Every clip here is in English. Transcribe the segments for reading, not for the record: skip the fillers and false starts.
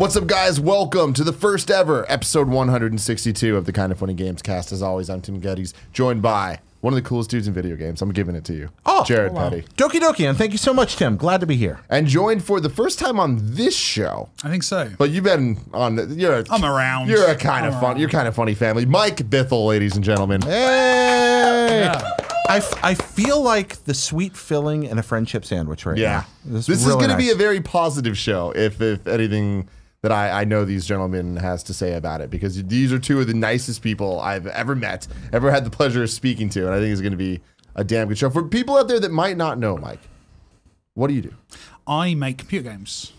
What's up, guys? Welcome to the first ever episode 162 of the Kind of Funny Gamescast. As always, I'm Tim Gettys, joined by one of the coolest dudes in video games. I'm giving it to you. Jared Petty. Doki doki, and thank you so much, Tim. Glad to be here. And joined for the first time on this show. I think so. But you've been on. I'm around. You're a kind of fun. You're kind of funny family. Mike Bithell, ladies and gentlemen. Hey! Yeah. I feel like the sweet filling in a friendship sandwich right now. This is going to be a very positive show, if anything that I know these gentlemen has to say about it, because these are two of the nicest people I've ever met, ever had the pleasure of speaking to, and I think it's going to be a damn good show. For people out there that might not know, Mike, what do you do? I make computer games.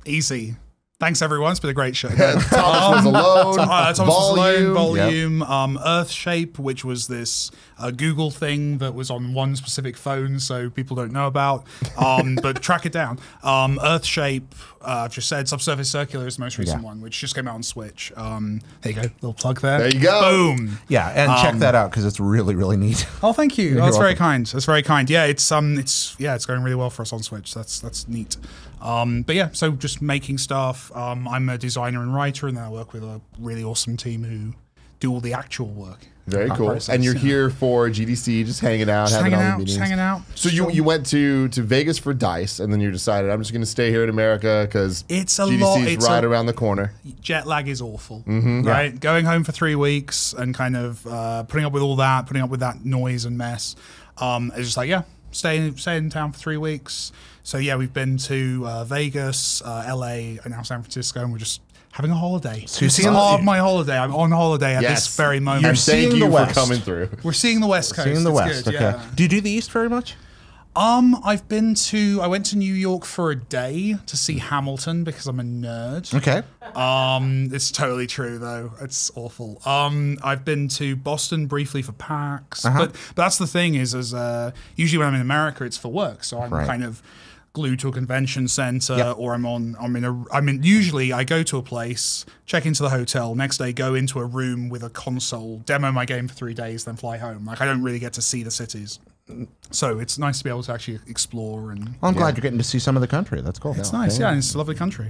Easy. Thanks, everyone. It's been a great show. Thomas was alone. Thomas was alone. Volume. Yep. Earthshape, which was this Google thing that was on one specific phone, so people don't know about. But track it down. Earthshape. I've just said Subsurface Circular is the most recent one, which just came out on Switch. There you go. Little plug there. There you go. Boom. Yeah, and check that out because it's really, really neat. Oh, thank you. That's very kind. That's very kind. Yeah, it's going really well for us on Switch. That's neat. But yeah, so just making stuff. I'm a designer and writer, and then I work with a really awesome team who do all the actual work. Very cool. Process, and you're here for GDC, just hanging out, having all the meetings. Just hanging out. So you went to Vegas for DICE, and then you decided, I'm just going to stay here in America because GDC's right around the corner. Jet lag is awful, right? Yeah. Going home for 3 weeks and kind of putting up with all that, putting up with that noise and mess. It's just like, stay in town for 3 weeks. So yeah, we've been to Vegas, LA, and now San Francisco, and we're just having a holiday. So this is part of my holiday. I'm on holiday at this very moment. You're thank you for coming through. We're seeing the West Coast. Seeing the West. Good, okay. Yeah. Do you do the East very much? I went to New York for a day to see Hamilton because I'm a nerd. Okay. It's totally true though. It's awful. I've been to Boston briefly for PAX, but that's the thing is, usually when I'm in America, it's for work. So I'm kind of glued to a convention center, or usually I go to a place, check into the hotel, next day go into a room with a console, demo my game for 3 days, then fly home. Like I don't really get to see the cities. So it's nice to be able to actually explore. And well, I'm glad you're getting to see some of the country. That's cool. It's nice, and it's a lovely country.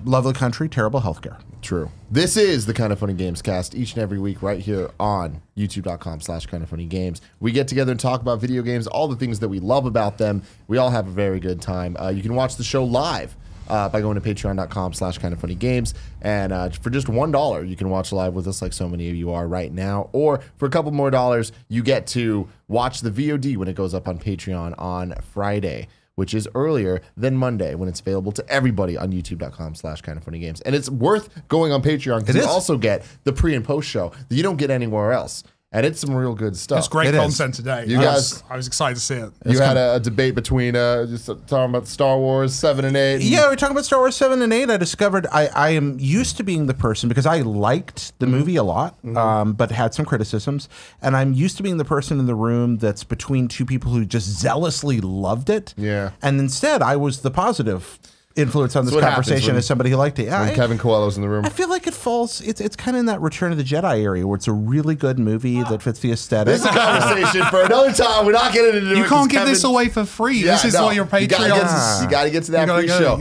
Lovely country, terrible healthcare. True. This is the Kind of Funny Gamescast each and every week right here on youtube.com/kindoffunnygames. We get together and talk about video games, all the things that we love about them. We all have a very good time. You can watch the show live by going to patreon.com/kindoffunnygames. And for just $1, you can watch live with us like so many of you are right now. Or for a couple more dollars, you get to watch the VOD when it goes up on Patreon on Friday, which is earlier than Monday when it's available to everybody on youtube.com/kindoffunnygames. And it's worth going on Patreon because you also get the pre and post show that you don't get anywhere else. And it's some real good stuff. It's great content today. I was excited to see it. You had a debate between just talking about Star Wars 7 and 8. Yeah, we're talking about Star Wars 7 and 8. I discovered I am used to being the person, because I liked the movie a lot, but had some criticisms. And I'm used to being the person in the room that's between two people who just zealously loved it. Yeah. And instead, I was the positive influence on this conversation as somebody who liked it. When Kevin Coelho's in the room. I feel like it falls, it's kind of in that Return of the Jedi area where it's a really good movie that fits the aesthetic. This is a conversation for another time. We're not getting into it. You can't give this away for free. This is what your Patreon. You got to get to that free show.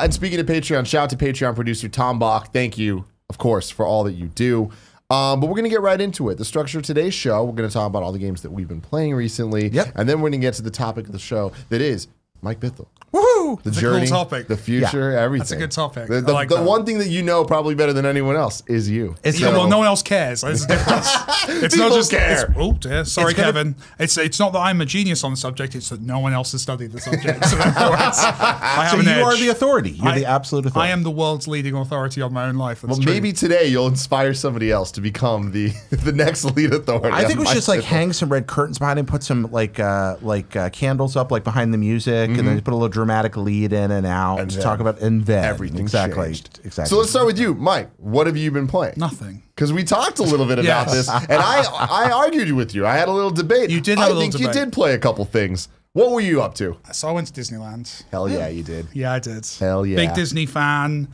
And speaking of Patreon, shout out to Patreon producer Tom Bach. Thank you, of course, for all that you do. But we're going to get right into it. The structure of today's show, we're going to talk about all the games that we've been playing recently. And then we're going to get to the topic of the show that is Mike Bithell. Woohoo! The journey, cool topic. The future, everything. That's a good topic. The one thing that you know probably better than anyone else is you. Well, no one else cares. There's a difference. It's not just care. Oh dear, sorry, Kevin. It's not that I'm a genius on the subject. It's that no one else has studied the subject. So therefore, I have an edge. You are the authority. You're the absolute authority. I am the world's leading authority on my own life. Well, maybe today you'll inspire somebody else to become the next lead authority. I think we should just like hang some red curtains behind him, put some candles up like behind the music, and then put a little dramatic lead in and out and to talk about everything. Exactly. So let's start with you, Mike. What have you been playing? Nothing. Because we talked a little bit about this, and I argued with you. I had a little debate. You did have a little debate. I think you did play a couple things. What were you up to? So I went to Disneyland. Hell yeah, you did. Yeah, I did. Hell yeah. Big Disney fan.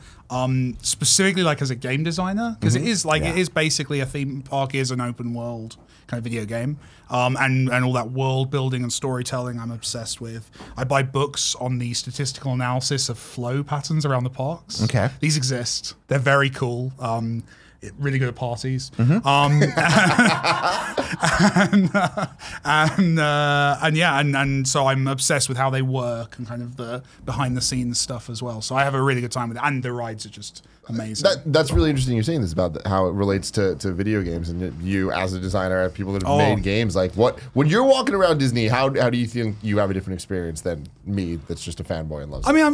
Specifically, like as a game designer, because it is basically a theme park is an open world kind of video game. And all that world building and storytelling I'm obsessed with. I buy books on the statistical analysis of flow patterns around the parks. Okay. These exist. They're very cool. Really good at parties. And so I'm obsessed with how they work and kind of the behind the scenes stuff as well. So I have a really good time with it, and the rides are just amazing. That's really interesting. You're saying this about how it relates to video games, and you as a designer have people that have made games. Like when you're walking around Disney, how do you think you have a different experience than me that's just a fanboy and loves it? I mean,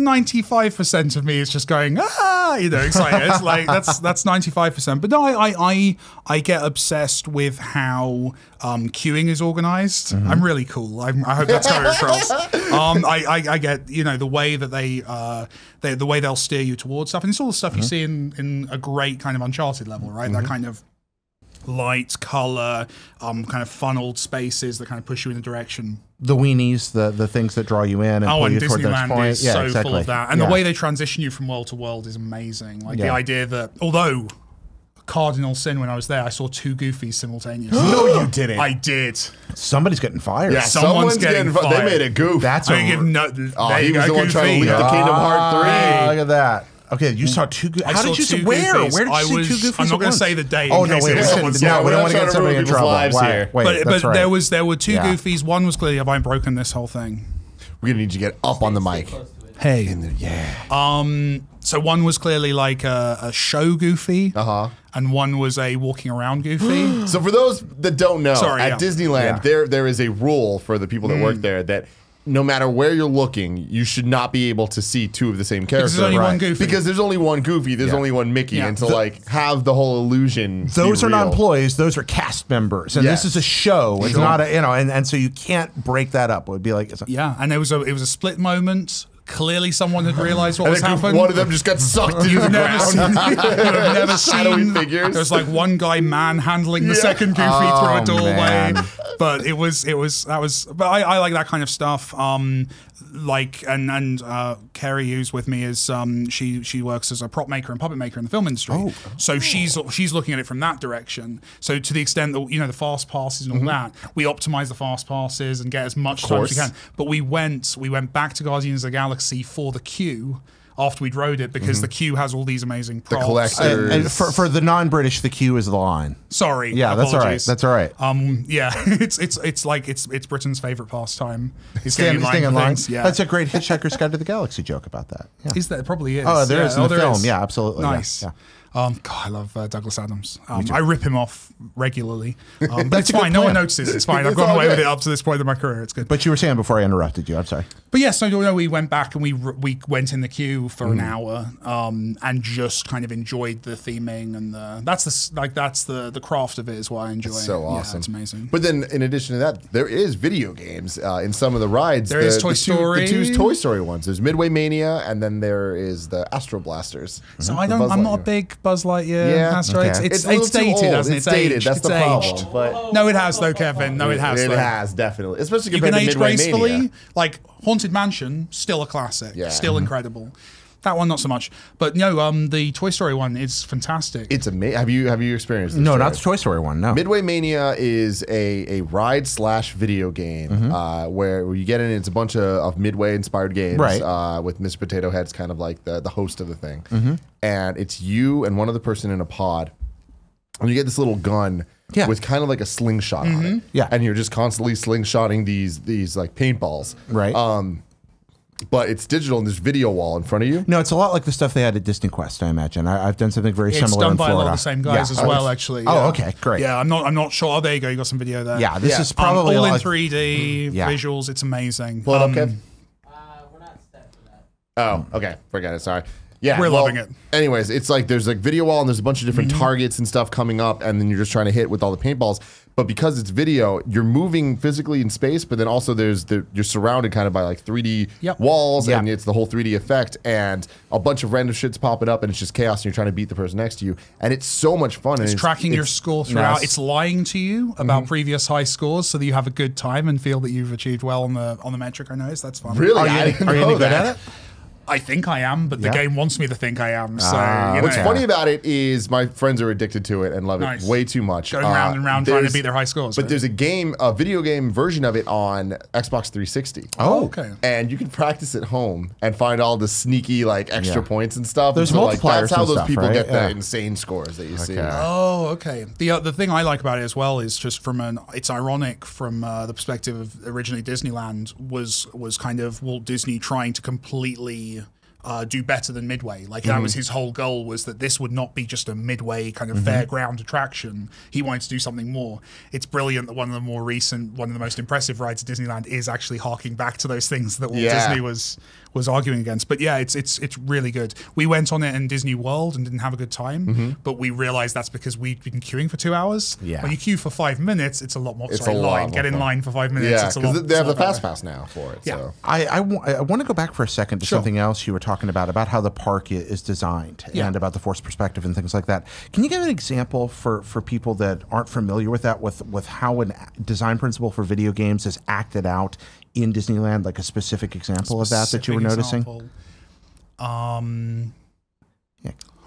95% of me is just going excited. It's like that's 95%. But no, I get obsessed with how queuing is organized. I'm really cool. I hope that's coming across. I get the way that the way they'll steer you towards stuff, and it's all the stuff you see in a great kind of Uncharted level, right? That kind of light, color, kind of funneled spaces that kind of push you in a direction. The weenies, the things that draw you in and pull you toward the next point. Is so full of that. And the way they transition you from world to world is amazing. Like the idea that, although cardinal sin when I was there, I saw 2 Goofies simultaneously. No, you didn't. I did. Somebody's getting fired. Yeah, someone's getting fired. They made a goof. That's he was the one trying to leak the Kingdom Hearts 3. Look at that. Okay, you saw 2 Goofies. How did you see where? Where did you see 2 Goofies? I'm not going to say the date. Oh no, wait. We don't want to get somebody in trouble. Here. Wait, but there were 2 Goofies. One was clearly, have I broken this whole thing? We're gonna need you to get up on the mic. Hey. Yeah. So one was clearly like a show Goofy, and one was a walking around Goofy. So for those that don't know, at Disneyland, there is a rule for the people that work there that no matter where you're looking, you should not be able to see 2 of the same character. Because there's only one Goofy. Because there's only one Goofy, there's only one Mickey, and to like have the whole illusion. Those are not employees; those are cast members, and this is a show. It's not a and so you can't break that up. It would be like and it was a split moment. Clearly, someone had realized what was happening. One of them just got sucked into the ground. You've never seen figures. There's like one guy manhandling the second Goofy through a doorway. Man. But but I like that kind of stuff. Kerry, who's with me, is she works as a prop maker and puppet maker in the film industry. So she's looking at it from that direction. So to the extent that the fast passes and all that, we optimize the fast passes and get as much time as we can. But we went back to Guardians of the Galaxy for the queue after we'd rode it, because the queue has all these amazing props. The collectors. And for the non-British, the queue is the line. Sorry. Yeah, apologies. That's all right. It's like it's Britain's favorite pastime. Staying in line. Yeah. That's a great Hitchhiker's Guide to the Galaxy joke about that. Yeah. Is that? It probably is. Oh, there is in the film. Is. Yeah, absolutely. Nice. Yeah. God, I love Douglas Adams. I rip him off regularly. But it's fine. No one notices. It's fine. I've gone away with it up to this point in my career. It's good. But you were saying before I interrupted you. I'm sorry. But yes, we went back and we went in the queue for an hour and just kind of enjoyed the theming and that's the craft of it is what I enjoy. It's so awesome. Yeah, it's amazing. But then in addition to that, there is video games in some of the rides. There is Toy Story. The 2 Toy Story ones. There's Midway Mania, and then there is the Astro Blasters. So I'm not a big Buzz Lightyear. Asteroids. Okay. It's dated, hasn't it? It's dated. Aged. That's the problem. Aged. But no, it has though, Kevin. No, it has. It has definitely, especially you compared can to age Midway gracefully. Mania. Like Haunted Mansion, still a classic. Yeah. Still incredible. That one not so much, but no. The Toy Story one is fantastic. It's amazing. Have you experienced this? No, not the Toy Story one. No. Midway Mania is a ride / video game where you get in. It's a bunch of Midway inspired games, with Mr. Potato Head's kind of like the host of the thing, and it's you and one other person in a pod, and you get this little gun. Yeah. With kind of like a slingshot on it. Yeah. And you're just constantly slingshotting these like paintballs. Right. But it's digital and there's video wall in front of you. No, it's a lot like the stuff they had at Disney Quest, I imagine. I've done something very similar in Florida. It's done by a lot of the same guys as well, actually. Oh, okay, great. Yeah, I'm not sure. Oh, there you go. You got some video there. Yeah, this is probably all in 3D visuals. It's amazing. Pull it up, Kev. We're not set for that. Oh, okay. Forget it. Sorry. Yeah, we're loving it. Anyways, it's like there's like video wall and there's a bunch of different targets and stuff coming up, and then you're just trying to hit with all the paintballs. But because it's video, you're moving physically in space, but then also you're surrounded kind of by like 3D walls, and it's the whole 3D effect, and a bunch of random shit's popping up, and it's just chaos, and you're trying to beat the person next to you, and it's so much fun. It's tracking your score throughout. Nice. It's lying to you about previous high scores so that you have a good time and feel that you've achieved well on the metric. I noticed that's fun. Really? Are you any good at it? I think I am, but the game wants me to think I am. So what's funny about it is my friends are addicted to it and love it way too much. Going round and round trying to beat their high scores. But there's a video game version of it on Xbox 360. Oh, okay. And you can practice at home and find all the sneaky like extra points and stuff. There's so, multipliers. That's how those stuff, people right? get the insane scores that you see. Oh, okay. The thing I like about it as well is just it's ironic from the perspective of originally Disneyland was kind of Walt Disney trying to completely do better than Midway. Like that was his whole goal, was that this would not be just a Midway kind of fairground attraction. He wanted to do something more. It's brilliant that one of the most impressive rides at Disneyland is actually harking back to those things that Walt Disney was arguing against. But yeah, it's really good. We went on it in Disney World and didn't have a good time, but we realized that's because we'd been queuing for 2 hours. Yeah. When you queue for 5 minutes, it's a lot more. It's a lot more Get in fun. line for 5 minutes. Yeah, it's because they have the Fast Pass now for it. Yeah. So. I want to go back for a second to something else you were talking about how the park is designed and about the forced perspective and things like that. Can you give an example for people that aren't familiar with that, with how a design principle for video games is acted out in Disneyland, like a specific example of that you were noticing?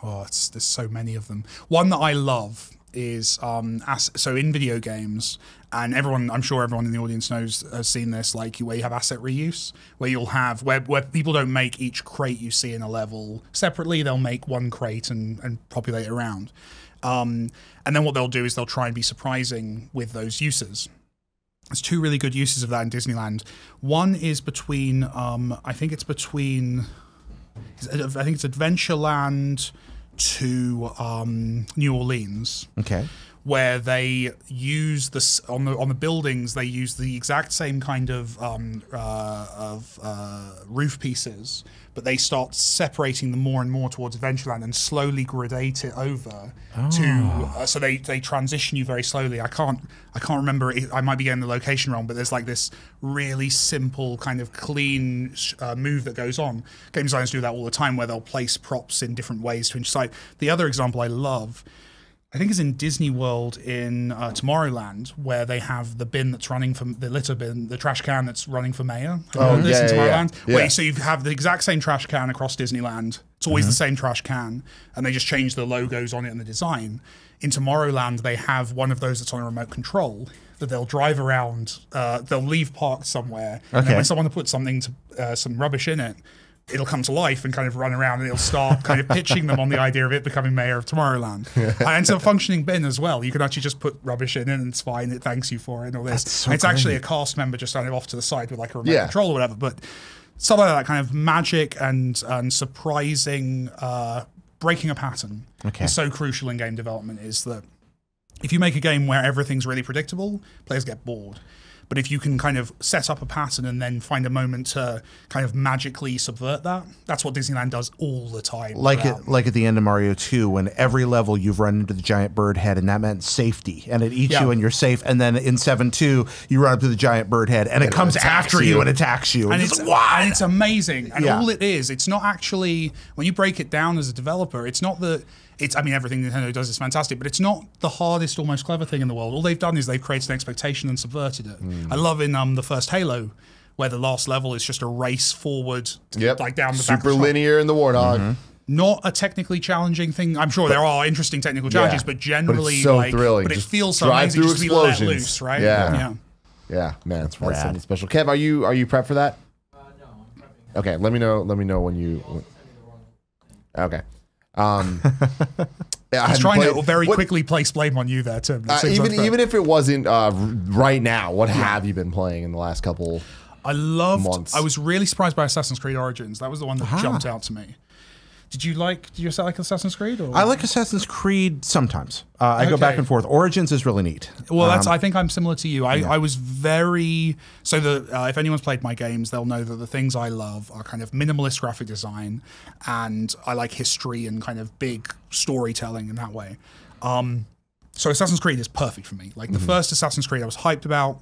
There's so many of them. One that I love is so in video games, and I'm sure everyone in the audience has seen this, like where you have asset reuse, where you'll have where people don't make each crate you see in a level separately. They'll make one crate and populate it around, and then what they'll do is they'll try and be surprising with those uses. There's 2 really good uses of that in Disneyland. One is between I think it's Adventureland to New Orleans. Okay. Where they use this on the buildings, they use the exact same kind of roof pieces, but they start separating them more and more towards Adventureland and slowly gradate it over to. So they transition you very slowly. I can't remember. I might be getting the location wrong, but there's like this really simple kind of clean move that goes on. Game designers do that all the time, where they'll place props in different ways to incite. The other example I love, I think, is in Disney World in Tomorrowland, where they have the bin that's running for the litter bin, the trash can that's running for mayor. Tomorrowland. So you have the exact same trash can across Disneyland. It's always the same trash can, and they just change the logos on it and the design. In Tomorrowland, they have one of those that's on a remote control that they'll drive around. They'll leave parked somewhere, and then when someone puts some rubbish in it, it'll come to life and kind of run around, and it'll start kind of pitching them on the idea of it becoming mayor of Tomorrowland. And it's a functioning bin as well. You can actually just put rubbish in it and it's fine. It thanks you for it and all this. So it's actually a cast member just kind of off to the side with like a remote control or whatever. But stuff like that kind of magic and surprising, breaking a pattern is so crucial in game development, is that if you make a game where everything's really predictable, players get bored. But if you can kind of set up a pattern and then find a moment to kind of magically subvert that, that's what Disneyland does all the time. Like at the end of Mario 2, when every level you've run into the giant bird head, and that meant safety, and it eats you and you're safe. And then in 7-2, you run up to the giant bird head, and it comes after you and attacks you. And it's amazing. And all it is, it's not actually, when you break it down as a developer, it's not the... I mean, everything Nintendo does is fantastic, but it's not the hardest or most clever thing in the world. All they've done is they've created an expectation and subverted it. I love in the first Halo, where the last level is just a race forward, like down the back. Super linear in the Warthog. Not a technically challenging thing. I'm sure there are interesting technical challenges, but generally, it's so thrilling. But it feels so amazing just to be let loose, right? Yeah, man, it's really something special. Kev, are you prepped for that? No, I'm prepping. Okay, let me know when you. Okay. He's trying to very quickly place blame on you there, Tim. Even if it wasn't right now, what have you been playing in the last couple months? I was really surprised by Assassin's Creed Origins. That was the one that jumped out to me. Did you like Assassin's Creed? Or? I like Assassin's Creed sometimes. I go back and forth. Origins is really neat. Well, I think I'm similar to you. I was very... So if anyone's played my games, they'll know that the things I love are kind of minimalist graphic design, and I like history and kind of big storytelling in that way. So Assassin's Creed is perfect for me. Like the first Assassin's Creed I was hyped about.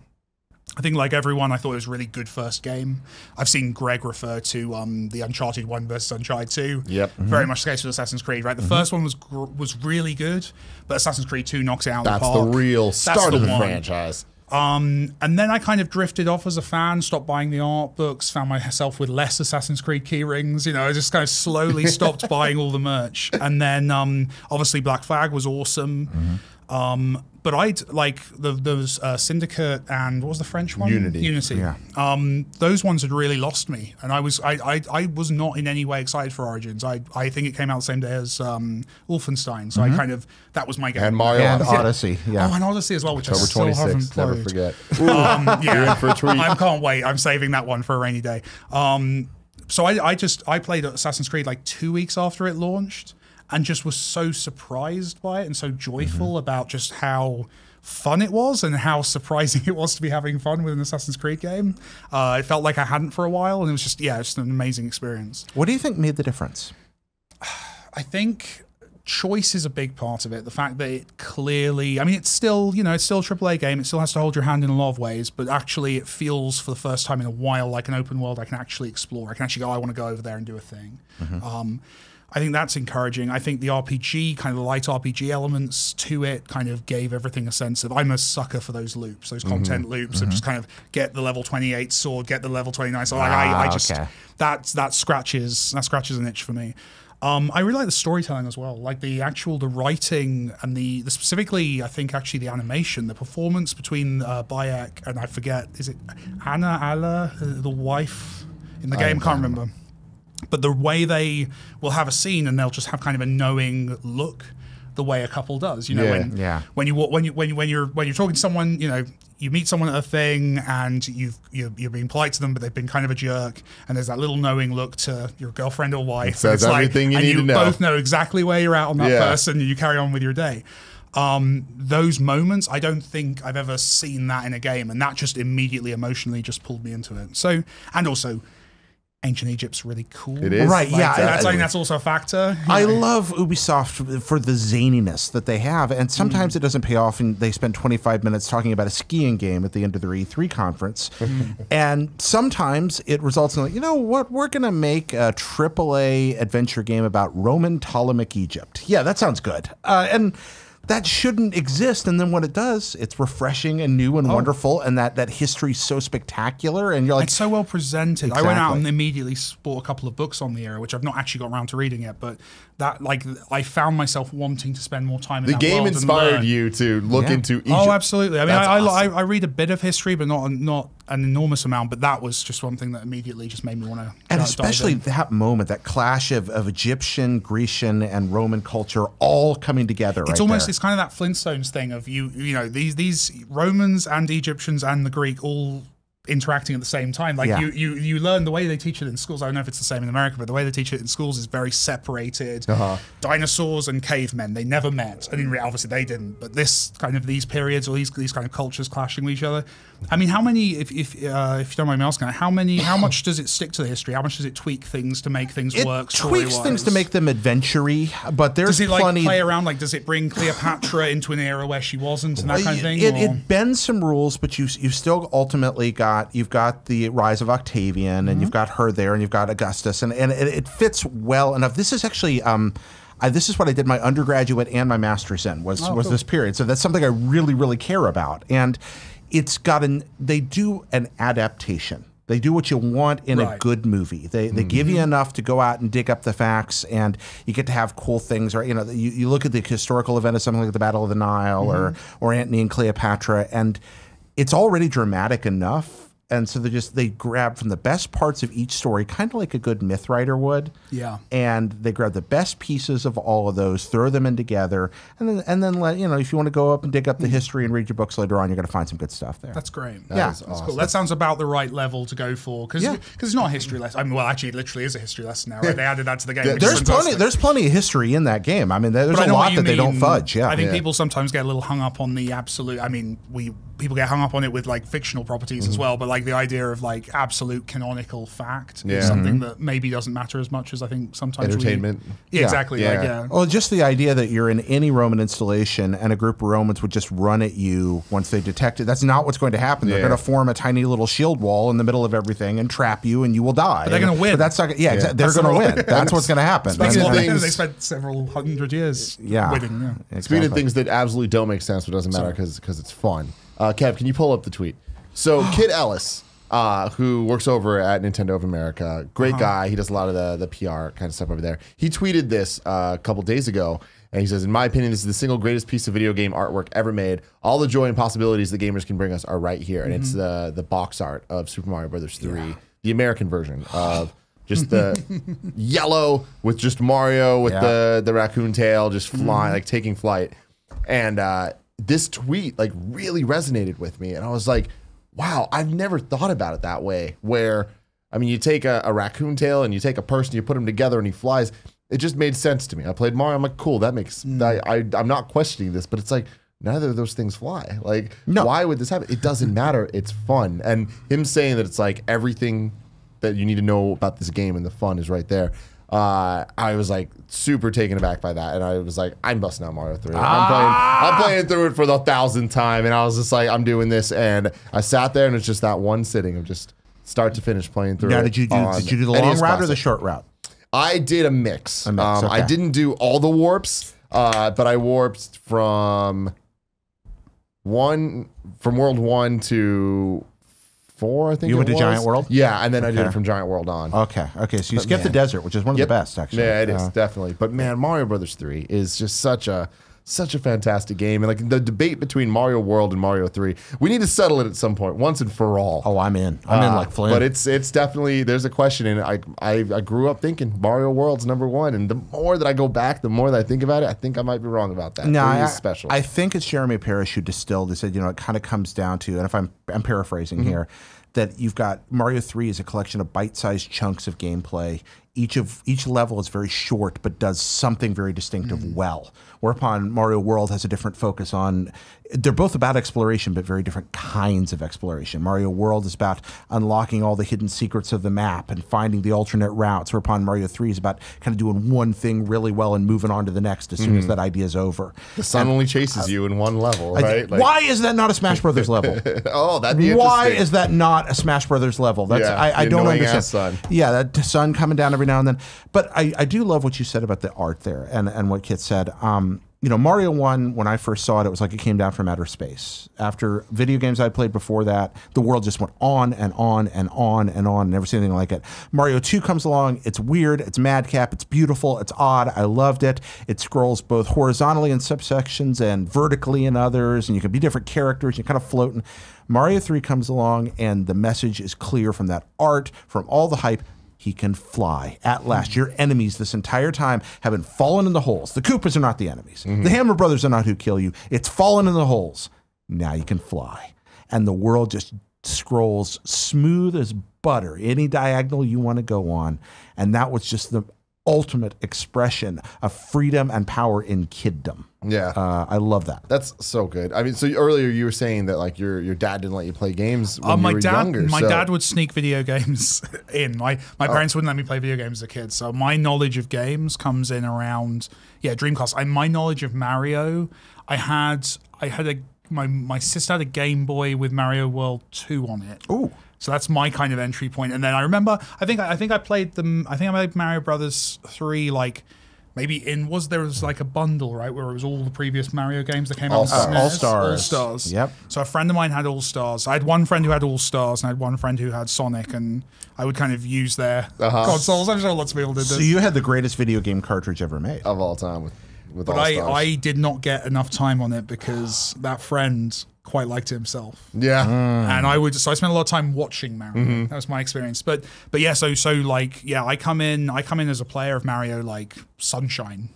I think, like everyone, I thought it was a really good first game. I've seen Greg refer to the Uncharted 1 versus Uncharted 2. Yep. Very much the case with Assassin's Creed, right? The first one was really good, but Assassin's Creed 2 knocks it out of the park. That's the real start of the franchise. And then I kind of drifted off as a fan, stopped buying the art books, found myself with less Assassin's Creed key rings. I just kind of slowly stopped buying all the merch. And then obviously Black Flag was awesome. But I'd like those Syndicate and what was the French one? Unity. Yeah. Those ones had really lost me, and I was not in any way excited for Origins. I think it came out the same day as Wolfenstein, so I kind of that was my game. And Mario And Odyssey. Yeah. Oh, and Odyssey as well, which October I still haven't 26th, played. never forget. Yeah, You're in for a treat. I can't wait. I'm saving that one for a rainy day. So I played Assassin's Creed like 2 weeks after it launched, and just was so surprised by it and so joyful about just how fun it was and how surprising it was to be having fun with an Assassin's Creed game. It felt like I hadn't for a while, and it was just just an amazing experience. What do you think made the difference? I think choice is a big part of it. The fact that it clearly, I mean, it's still, it's still a AAA game. It still has to hold your hand in a lot of ways, but actually it feels for the first time in a while like an open world I can actually explore. I can actually go, I want to go over there and do a thing. I think that's encouraging. I think the RPG, kind of the light RPG elements to it kind of gave everything a sense of, I'm a sucker for those loops, those content loops, and just kind of get the level 28 sword, get the level 29 sword. I just, that scratches an itch for me. I really like the storytelling as well, like the writing and the specifically, I think actually the animation, the performance between Bayek and I forget, is it Alla, the wife in the game? Can't remember. But the way they will have a scene and they'll just have kind of a knowing look, the way a couple does, when you're talking to someone, you meet someone at a thing and you're being polite to them, but they've been kind of a jerk, and there's that little knowing look to your girlfriend or wife. It says everything you need to know. Both know exactly where you're at on that person, and you carry on with your day. Those moments, I don't think I've ever seen that in a game, and that just immediately emotionally just pulled me into it. So, and also, Ancient Egypt's really cool. It is. Right, yeah. I think that's also a factor. I love Ubisoft for the zaniness that they have, and sometimes it doesn't pay off, and they spend 25 minutes talking about a skiing game at the end of their E3 conference, and sometimes it results in, like, we're going to make a AAA adventure game about Roman Ptolemaic Egypt. Yeah, that sounds good. And that shouldn't exist, and then when it does, it's refreshing and new and wonderful, and that history's so spectacular, and you're like, it's so well presented. Exactly. I went out and immediately bought a couple of books on the era, which I've not actually got around to reading yet, but that, like, I found myself wanting to spend more time in that game world inspired and you to look into Egypt. Oh, absolutely. I mean, Awesome. I read a bit of history, but not an enormous amount, but that was just one thing that immediately just made me want to. And especially that moment, that clash of Egyptian, Grecian, and Roman culture all coming together. It's almost, it's kind of that Flintstones thing of these Romans and Egyptians and the Greek all interacting at the same time. Like you learn the way they teach it in schools. I don't know if it's the same in America, but the way they teach it in schools is very separated. Dinosaurs and cavemen, they never met. I mean, obviously they didn't, but these periods or these kind of cultures clashing with each other. I mean, how many, if you don't mind me asking, how much does it stick to the history? How much does it tweak things to make things work? It tweaks things to make them adventure-y, but there's plenty. Play around? Like, does it bring Cleopatra into an era where she wasn't and that kind of thing? It bends some rules, but you've still ultimately you've got the rise of Octavian, and you've got her there, and you've got Augustus, and it fits well enough. This is actually. This is what I did my undergraduate and my master's in was cool. This period. So that's something I really, really care about. And it's got they do an adaptation. They do what you want in a good movie. They give you enough to go out and dig up the facts, and you get to have cool things. Or you look at the historical event of something like the Battle of the Nile or Antony and Cleopatra, and it's already dramatic enough. And so they grab from the best parts of each story, kind of like a good myth writer would. Yeah. And they grab the best pieces of all of those, throw them in together, and then let if you want to go up and dig up the history and read your books later on, you're going to find some good stuff there. That's great. That's awesome. Cool. That sounds about the right level to go for because it's not a history lesson. I mean, well, actually, it literally is a history lesson now. Right? They added that to the game. There's plenty of history in that game. I mean, there's a lot that they don't fudge. Yeah. I think people sometimes get a little hung up on the absolute. I mean, people get hung up on it with like fictional properties as well, but like the idea of like absolute canonical fact is something that maybe doesn't matter as much as I think sometimes entertainment. Exactly. Well, just the idea that you're in any Roman installation and a group of Romans would just run at you once they detect it. That's not what's going to happen. They're going to form a tiny little shield wall in the middle of everything and trap you, and you will die. But they're going to win. But that's not. Exactly. They're going to win. That's what's going to happen. They spent several hundred years winning. Speaking of things that absolutely don't make sense, but doesn't matter because it's fun. Kev, can you pull up the tweet? So Kid Ellis, who works over at Nintendo of America, great guy. He does a lot of the PR kind of stuff over there. He tweeted this a couple days ago, and he says, "In my opinion, this is the single greatest piece of video game artwork ever made. All the joy and possibilities that gamers can bring us are right here." And it's the box art of Super Mario Brothers 3, the American version of just the yellow with just Mario with the raccoon tail just flying, like taking flight. And this tweet like really resonated with me, and I was like, wow, I've never thought about it that way, where, I mean, you take a raccoon tail and you take a person, you put them together and he flies. It just made sense to me. I played Mario, I'm like, cool, that makes, I'm not questioning this, but it's like, neither of those things fly. Like, why would this happen? It doesn't matter, it's fun. And him saying that it's like everything that you need to know about this game and the fun is right there. I was like super taken aback by that, and I was like, I'm busting out Mario 3. I'm playing through it for the 1,000th time, and I was just like, I'm doing this, and I sat there, and it's just that one sitting of just start to finish playing through. Now, it. did you do the long route or the short route? I did a mix. Okay. I didn't do all the warps, but I warped from World 1 to 4, I think. You went to Giant World? Yeah, and then I did it from Giant World on. Okay, so you skipped the desert, which is one of the best, actually. Yeah, it is, definitely. But man, Mario Brothers 3 is just such a fantastic game. And like the debate between Mario World and Mario 3, we need to settle it at some point, once and for all. Oh, I'm in. I'm in like Flynn. But it's definitely, there's a question, and I grew up thinking Mario World's #1, and the more that I go back, the more that I think about it, I think I might be wrong about that. No, it's special. I think it's Jeremy Parish who distilled. He said, it kind of comes down to, and if I'm paraphrasing here, that you've got Mario 3 is a collection of bite-sized chunks of gameplay. Each level is very short, but does something very distinctive well. Whereupon Mario World has a different focus on. They're both about exploration, but very different kinds of exploration. Mario World is about unlocking all the hidden secrets of the map and finding the alternate routes. Whereupon Mario 3 is about kind of doing one thing really well and moving on to the next as soon as that idea is over. The sun only chases you in one level, right? Why is that not a Smash Brothers level? Oh, that'd be interesting. Why is that not a Smash Brothers level? That's I don't understand. Sun. Yeah, that sun coming down every now and then. But I do love what you said about the art there and what Kit said. Mario 1, when I first saw it, it was like it came down from outer space. After video games I played before that, the world just went on and on and on and on, never seen anything like it. Mario 2 comes along, it's weird, it's madcap, it's beautiful, it's odd, I loved it. It scrolls both horizontally in subsections and vertically in others, and you can be different characters, you're kind of floating. Mario 3 comes along, and the message is clear from that art, from all the hype. He can fly. At last, your enemies this entire time have been fallen in the holes. The Koopas are not the enemies. The Hammer Brothers are not who kill you. It's fallen in the holes. Now you can fly. And the world just scrolls smooth as butter, any diagonal you want to go on. And that was just the ultimate expression of freedom and power in kiddom. Yeah. I love that. That's so good. I mean, so earlier you were saying that like your dad didn't let you play games when you were younger. My dad would sneak video games in. My parents wouldn't let me play video games as a kid. So my knowledge of games comes in around Dreamcast. My knowledge of Mario, my sister had a Game Boy with Mario World 2 on it. Ooh. So that's my kind of entry point. And then I remember, I think I played Mario Brothers 3 like maybe there was like a bundle, right, where it was all the previous Mario games that came out. All Stars. All Stars. Yep. So a friend of mine had All Stars. I had one friend who had All Stars, and I had one friend who had Sonic, and I would kind of use their consoles. I'm sure lots of people did this. So you had the greatest video game cartridge ever made. Of all time with but All Stars. I did not get enough time on it because that friend quite liked it himself. Yeah. And I spent a lot of time watching Mario. That was my experience. But yeah, so I come in as a player of Mario like Sunshine.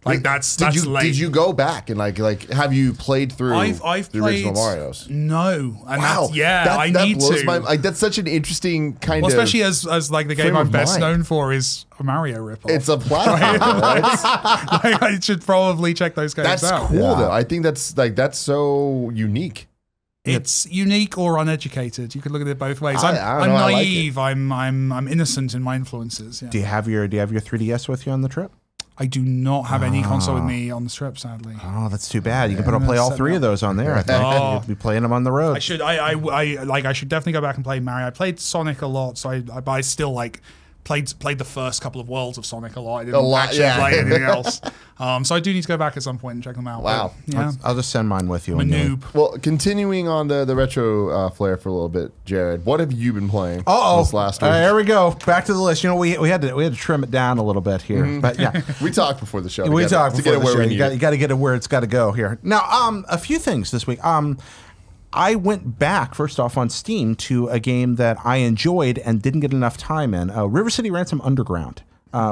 Like did you go back and like have you played through I've the played, original Marios? No. And wow. I need blows to. Like that's such an interesting kind of especially as like the game I'm best known for is a Mario ripoff. It's a platform. Like, I should probably check those games out. That's cool though. I think that's so unique. It's unique or uneducated. You could look at it both ways. I'm naive. I'm innocent in my influences. Yeah. Do you have your 3DS with you on the trip? I do not have any console with me on the trip, sadly. Oh, that's too bad. You can play all three of those on there. I think you'll be playing them on the road. I should definitely go back and play Mario. I played Sonic a lot, so I still like played the first couple of worlds of Sonic a lot. I didn't actually play anything else. So I do need to go back at some point and check them out. Wow. But, yeah. I'll just send mine with you. I'm a noob. Well, continuing on the retro flair for a little bit, Jared, what have you been playing this last week? Here we go. Back to the list. You know, we had to trim it down a little bit here, but yeah, We talked before the show. we talked to before get it the where show. we need You got to get it where it's got to go here. Now, a few things this week. I went back, first off, on Steam to a game that I enjoyed and didn't get enough time in, River City Ransom Underground,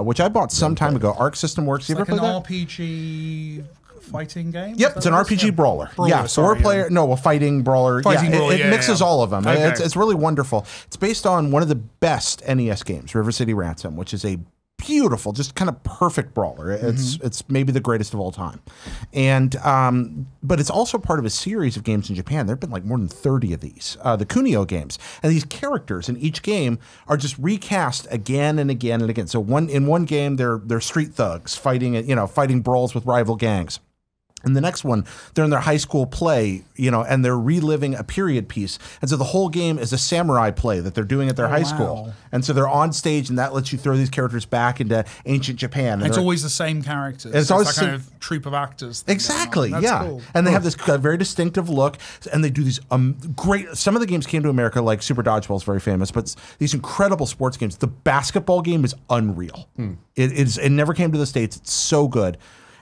which I bought some time ago. Arc System Works. You ever Like played an that? RPG fighting game? Yep, it's an RPG brawler. Yeah, sorry, four-player. No, a fighting brawler. It mixes all of them. Okay. It's really wonderful. It's based on one of the best NES games, River City Ransom, which is a beautiful, just kind of perfect brawler. It's maybe the greatest of all time, and but it's also part of a series of games in Japan. There've been like more than 30 of these, the Kunio games, and these characters in each game are just recast again and again and again. So in one game they're street thugs fighting brawls with rival gangs. In the next one, they're in their high school play, and they're reliving a period piece. And so the whole game is a samurai play that they're doing at their high school. And so they're on stage, and that lets you throw these characters back into ancient Japan. And it's always the same characters. It's always that kind of troupe of actors. Exactly, yeah. Cool. And they have this very distinctive look, and they do these great. Some of the games came to America, like Super Dodgeball is very famous, but these incredible sports games. The basketball game is unreal. It never came to the States. It's so good.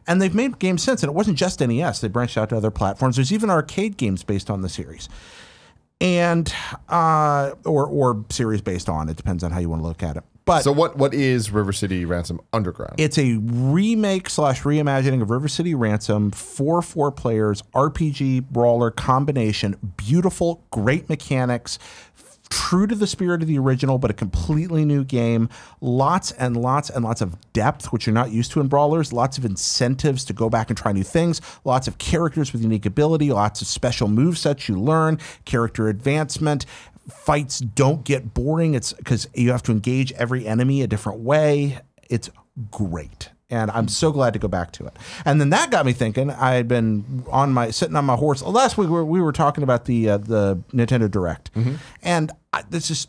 And they've made games since, and it wasn't just NES. They branched out to other platforms. There's even arcade games based on the series, and or series based on. It depends on how you want to look at it. But so what is River City Ransom Underground? It's a remake / reimagining of River City Ransom for 4 players, RPG brawler combination. Beautiful, great mechanics. True to the spirit of the original, but a completely new game. Lots and lots and lots of depth, which you're not used to in brawlers. Lots of incentives to go back and try new things. Lots of characters with unique ability. Lots of special movesets you learn. Character advancement. Fights don't get boring. It's because you have to engage every enemy a different way. It's great. And I'm so glad to go back to it. And then that got me thinking. I had been sitting on my horse. Last week we were talking about the Nintendo Direct, and this is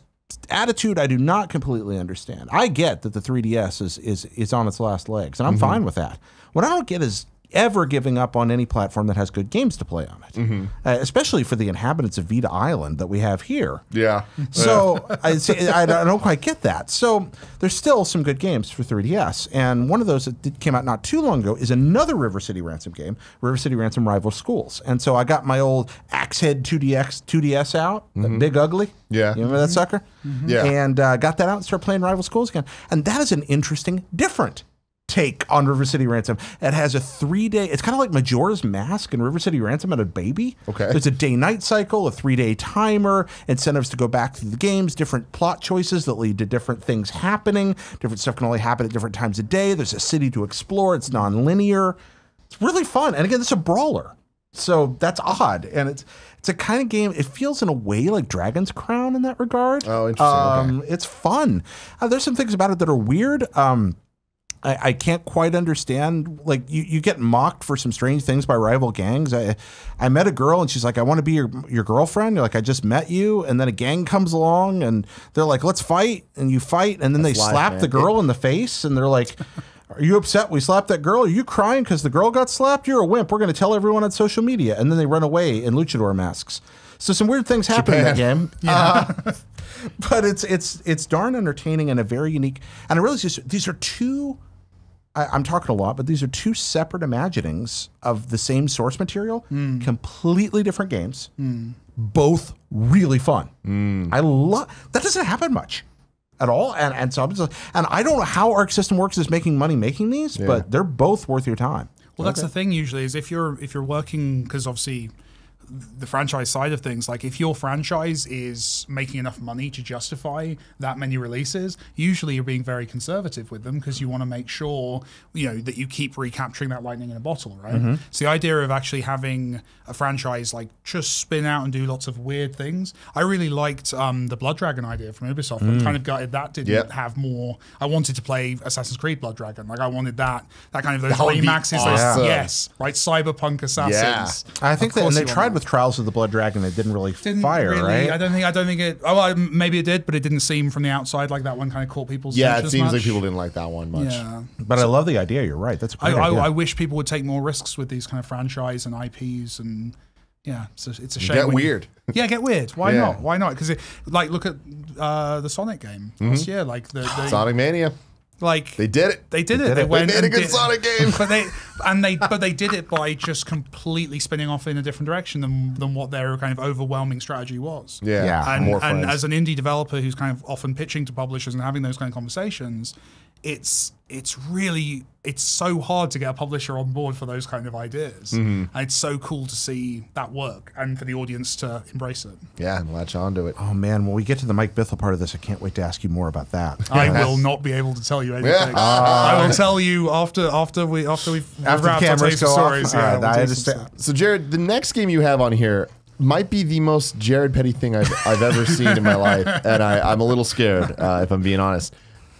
attitude I do not completely understand. I get that the 3DS is on its last legs, and I'm fine with that. What I don't get is ever giving up on any platform that has good games to play on it, especially for the inhabitants of Vita Island that we have here. Yeah. So I don't quite get that. So there's still some good games for 3DS, and one of those that came out not too long ago is another River City Ransom game, River City Ransom Rival Schools. And so I got my old Axehead 2DS out, that big ugly. Yeah. You remember that sucker? Yeah. And got that out and started playing Rival Schools again. And that is an interesting, different take on River City Ransom. It has a 3-day, it's kind of like Majora's Mask and River City Ransom had a baby. Okay. There's a day-night cycle, a 3-day timer, incentives to go back through the games, different plot choices that lead to different things happening. Different stuff can only happen at different times of day. There's a city to explore. It's non-linear. It's really fun. And again, it's a brawler. So that's odd. And it's a kind of game, it feels in a way like Dragon's Crown in that regard. Oh, interesting. Okay. It's fun. There's some things about it that are weird. I can't quite understand. Like you get mocked for some strange things by rival gangs. I met a girl and she's like, I want to be your girlfriend. You're like, I just met you. And then a gang comes along and they're like, let's fight. And you fight. And then they slap the girl in the face. And they're like, are you upset we slapped that girl? Are you crying because the girl got slapped? You're a wimp. We're going to tell everyone on social media. And then they run away in luchador masks. So some weird things happen in that game. But it's darn entertaining and a very unique. And I realize these are two. I'm talking a lot, but these are two separate imaginings of the same source material, completely different games, both really fun. I love that. Doesn't happen much at all, and so and I don't know how Arc System Works is making money making these, but they're both worth your time. Well, that's the thing usually is if you're working, because obviously the franchise side of things, like if your franchise is making enough money to justify that many releases, usually you're being very conservative with them because you want to make sure, that you keep recapturing that lightning in a bottle, right? So the idea of actually having a franchise like just spin out and do lots of weird things. I really liked the Blood Dragon idea from Ubisoft. I'm kind of gutted that didn't have more. I wanted to play Assassin's Creed Blood Dragon. Like I wanted that kind of those remaxes. Awesome. Yes, right? Cyberpunk Assassins. I think that, and they tried with Trials of the Blood Dragon. It didn't really fire, really, right? I don't think it. Oh, maybe it did, but it didn't seem from the outside like that one kind of caught people's Yeah, attention it as seems much. like people didn't like that one much. Yeah. But I love the idea. You're right. That's a great idea. I wish people would take more risks with these kind of franchise and IPs and. Yeah, so it's a shame. Get weird. Yeah, get weird. Why Yeah. not? Why not? Because look at the Sonic game last year, like the Sonic Mania. like They did it. They did it. They They made a and good Sonic game. but they did it by just completely spinning off in a different direction than what their kind of overwhelming strategy was. Yeah. More And friends. as an indie developer who's kind of often pitching to publishers and having those kind of conversations, it's so hard to get a publisher on board for those kind of ideas. And it's so cool to see that work and for the audience to embrace it. Yeah, and latch onto it. Oh man, when we get to the Mike Bithell part of this, I can't wait to ask you more about that. I will not be able to tell you anything. I will tell you after we've the cameras go off. Yeah, I understand. So, Jared, the next game you have on here might be the most Jared Petty thing I've ever seen in my life, and I'm a little scared, if I'm being honest.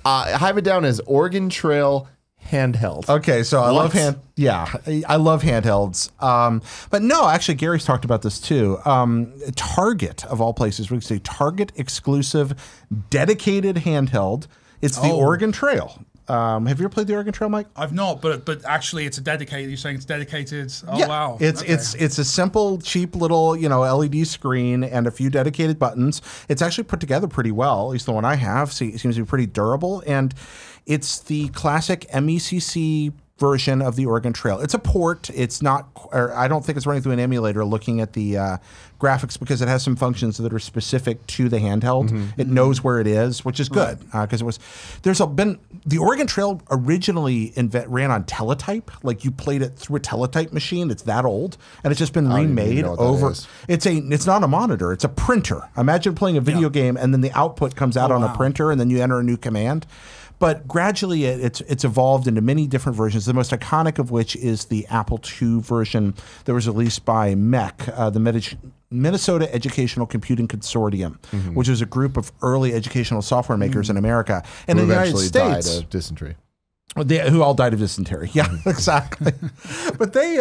I have it down as Oregon Trail Handheld. Okay, so I love I love handhelds. But no, actually, Gary's talked about this too. Target, of all places, we could say Target exclusive, dedicated handheld. It's the Oregon Trail. Have you ever played the Oregon Trail, Mike? I've not, but actually, it's a dedicated. You're saying it's dedicated. Oh Yeah. wow! It's a simple, cheap little LED screen and a few dedicated buttons. It's actually put together pretty well. At least the one I have seems to be pretty durable, and it's the classic MECC version of the Oregon Trail. It's a port. It's not, or I don't think it's running through an emulator looking at the graphics, because it has some functions that are specific to the handheld. It knows where it is, which is good, because the Oregon Trail originally ran on teletype. Like you played it through a teletype machine. It's that old, and it's just been remade over. It's not a monitor. It's a printer. Imagine playing a video game and then the output comes out on a printer, and then you enter a new command. But gradually, it's evolved into many different versions, the most iconic of which is the Apple II version that was released by MEC, the Minnesota Educational Computing Consortium, which was a group of early educational software makers in America. And in the United States, died of dysentery. Who all died of dysentery. Yeah, exactly. But they...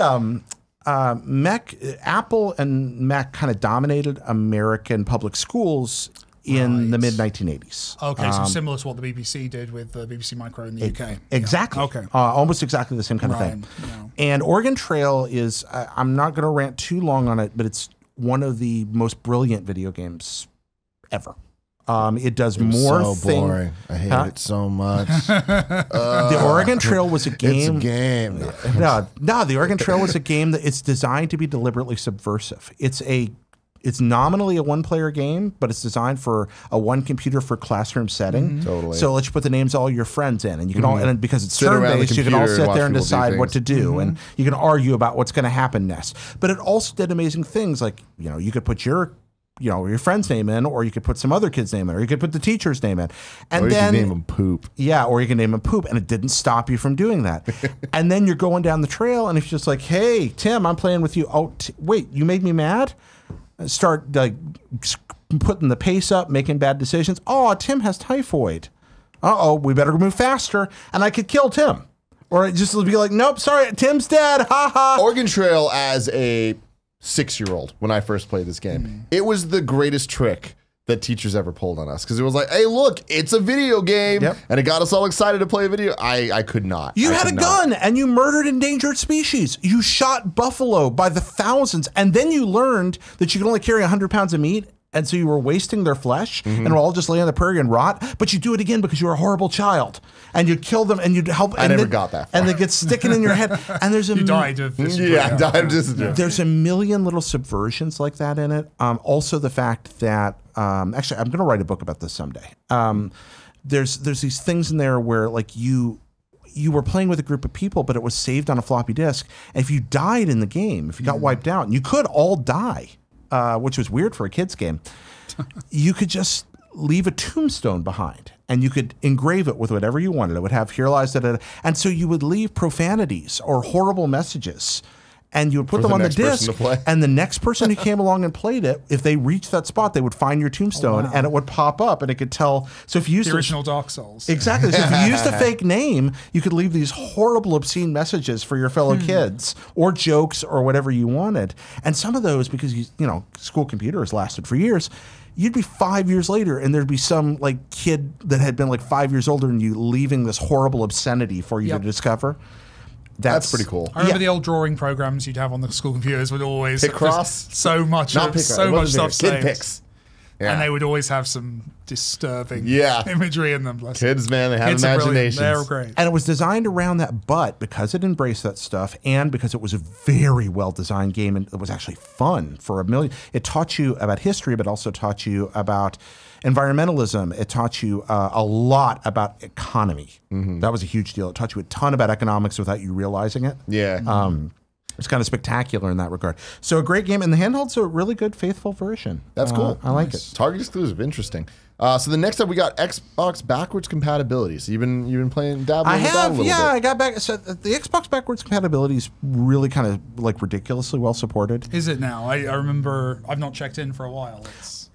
Apple and MEC kind of dominated American public schools in the mid-1980s. Okay, so similar to what the BBC did with the BBC Micro in the UK. Exactly. Yeah. Okay. Almost exactly the same kind of thing. Yeah. And Oregon Trail is, I'm not going to rant too long on it, but it's one of the most brilliant video games ever. It does more so things. boring. I hate it so much. The Oregon Trail was a game. It's a game. No, the Oregon Trail was a game that it's designed to be deliberately subversive. It's nominally a one-player game, but it's designed for a one computer for classroom setting. Totally. So let's put the names of all your friends in, and you can all, and because it's Sit around the turn-based, you can all computer sit and watch there and people do decide what to things. do, and you can argue about what's going to happen next. But it also did amazing things, like you could put your friend's name in, or you could put some other kid's name in, or you could put the teacher's name in, and Or you then can name them Poop. yeah, or you can name him Poop, and it didn't stop you from doing that. And then you're going down the trail, and it's just like, hey, Tim, I'm playing with you. Oh, wait, you made me mad? Start putting the pace up, making bad decisions. Oh, Tim has typhoid. Uh-oh, we better move faster. And I could kill Tim. Or it just be like, nope, sorry, Tim's dead. Ha ha. Oregon Trail as a 6-year-old when I first played this game. It was the greatest trick that teachers ever pulled on us, because it was like, hey, look, it's a video game. Yep. And it got us all excited to play a video. I could not. You I had could a not. gun and you murdered endangered species. You shot buffalo by the thousands. And then you learned that you could only carry 100 pounds of meat. And so you were wasting their flesh and were all just laying on the prairie and rot. But you do it again because you were a horrible child. And you'd kill them and you'd help. I never got that far. And they get sticking in your head. And there's a You died of dysentery. Yeah, I died of dysentery. There's a million little subversions like that in it. Also, the fact that actually, I'm going to write a book about this someday. There's these things in there where like you were playing with a group of people, but it was saved on a floppy disk. And if you died in the game, if you got wiped out, and you could all die, which was weird for a kid's game, you could just leave a tombstone behind. And you could engrave it with whatever you wanted. It would have here lies, da, da, da. And so you would leave profanities or horrible messages. and you would put For them the on the next person disc, to play. and the next person who came along and played it, if they reached that spot, they would find your tombstone, and it would pop up, and it could tell. So if you used The original Dark Souls. exactly, so if you used a fake name, you could leave these horrible, obscene messages for your fellow kids, or jokes, or whatever you wanted. And some of those, because you know, school computers lasted for years. You'd be 5 years later, and there'd be some like kid that had been like 5 years older than you, leaving this horrible obscenity for you to discover. That's pretty cool. I remember the old drawing programs you'd have on the school computers would always Picross? so much Not so much stuff Kid saved. Picks. Yeah. And they would always have some disturbing imagery in them. Kids, man, they have Kids are brilliant. imaginations. They're great. And it was designed around that, but because it embraced that stuff, and because it was a very well-designed game, and it was actually fun for a million. It taught you about history, but also taught you about environmentalism. It taught you a lot about economy. That was a huge deal. It taught you a ton about economics without you realizing it. Yeah. It's kind of spectacular in that regard. So a great game, and the handheld's a really good, faithful version. That's cool. I like it. Target exclusive, interesting. So the next up, we got Xbox backwards compatibility. So you've been playing, dabbling with that a little bit. I got back. So the Xbox backwards compatibility is really kind of like ridiculously well supported. Is it now? I remember I've not checked in for a while.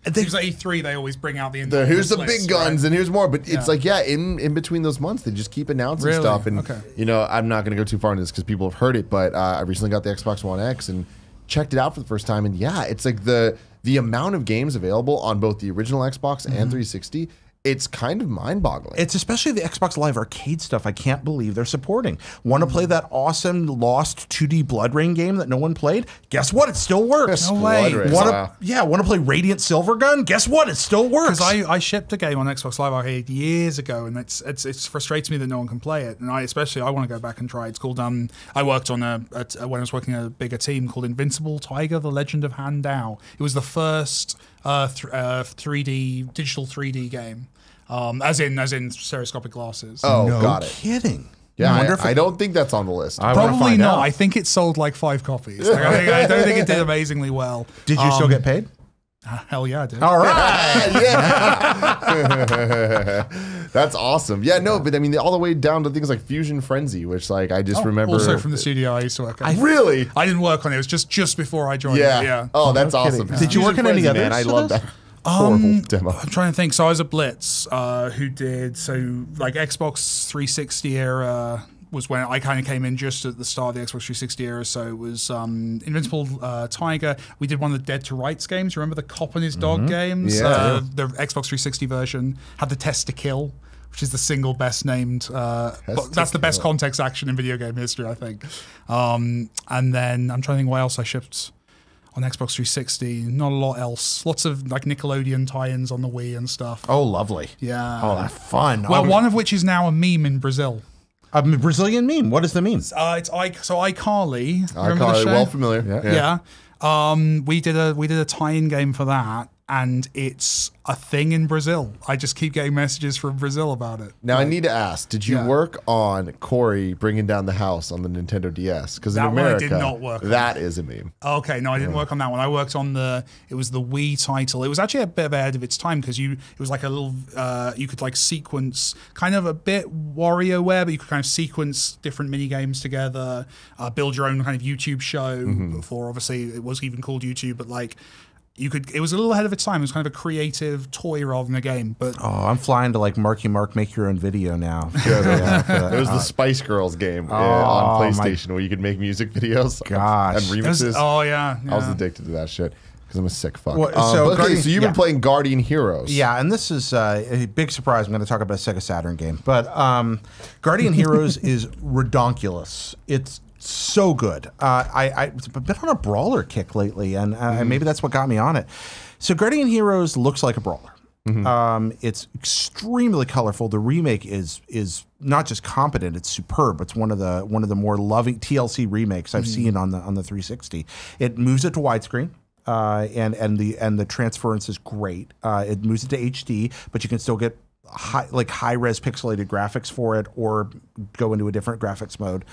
It seems like E3 they always bring out the here's the big guns, right? and here's more. But it's like, in between those months, they just keep announcing stuff. And you know, I'm not going to go too far into this because people have heard it. But I recently got the Xbox One X and checked it out for the first time. And yeah, it's like the amount of games available on both the original Xbox and 360. It's kind of mind-boggling. It's especially the Xbox Live Arcade stuff I can't believe they're supporting. Want to play that awesome Lost 2D Blood Rain game that no one played? Guess what? It still works. No way. Want to play Radiant Silvergun? Guess what? It still works. Because I shipped a game on Xbox Live Arcade years ago, and it frustrates me that no one can play it. And I want to go back and try it. It's called I worked on when I was working at a bigger team called Invincible Tiger: The Legend of Handheld. It was the first 3D digital 3D game. As in stereoscopic glasses. Oh, no got it. Kidding. Yeah, I don't think that's on the list. Probably not. I think it sold like 5 copies. Like, I don't think it did amazingly well. Did you still get paid? Hell yeah, I did. All right. Yeah. That's awesome. Yeah, no, but I mean, all the way down to things like Fusion Frenzy, which like I just remember. Also from the studio I used to work at. Really? I didn't work on it. It was just before I joined. Yeah. Oh, that's awesome. Did you work on any others? Man, I love that. Horrible demo. I'm trying to think. So I was at Blitz, who did like Xbox 360 era was when I kind of came in just at the start of the Xbox 360 era. So it was Invincible Tiger. We did one of the Dead to Rights games. Remember the cop and his dog games? Yeah. The Xbox 360 version had the Test to Kill, which is the single best named. That's the best context action in video game history, I think. And then I'm trying to think what else I shipped on Xbox 360. Not a lot else. Lots of like Nickelodeon tie-ins on the Wii and stuff. Oh, lovely. Yeah. Oh, that's fun. Well, one of which is now a meme in Brazil. A Brazilian meme. What is the meme? It's iCarly. iCarly, well familiar. Yeah. We did a tie-in game for that, and it's a thing in Brazil. I just keep getting messages from Brazil about it. Now I need to ask: did you work on Corey bringing down the house on the Nintendo DS? Because in That one I America, did not work on. that is a meme. Okay, no, I didn't work on that one. I worked on it was the Wii title. It was actually a bit ahead of its time because it was like a little, you could like sequence, kind of a bit WarioWare, but you could kind of sequence different mini games together, build your own kind of YouTube show. Before obviously it was even called YouTube, but like. It was a little ahead of its time. It was kind of a creative toy rather than a game. But I'm flying to like Marky Mark make your own video now. It was the Spice Girls game on PlayStation where you could make music videos and remixes. Yeah. I was addicted to that shit because I'm a sick fuck. Well, so you've been playing Guardian Heroes. Yeah, and this is a big surprise. I'm going to talk about a Sega Saturn game. But Guardian Heroes is redonkulous. It's so good. I've been on a brawler kick lately, and maybe that's what got me on it. So Guardian Heroes looks like a brawler. It's extremely colorful. The remake is not just competent; it's superb. It's one of the more loving TLC remakes I've seen on the 360. It moves it to widescreen. And the transference is great. It moves it to HD, but you can still get high res pixelated graphics for it, or go into a different graphics mode.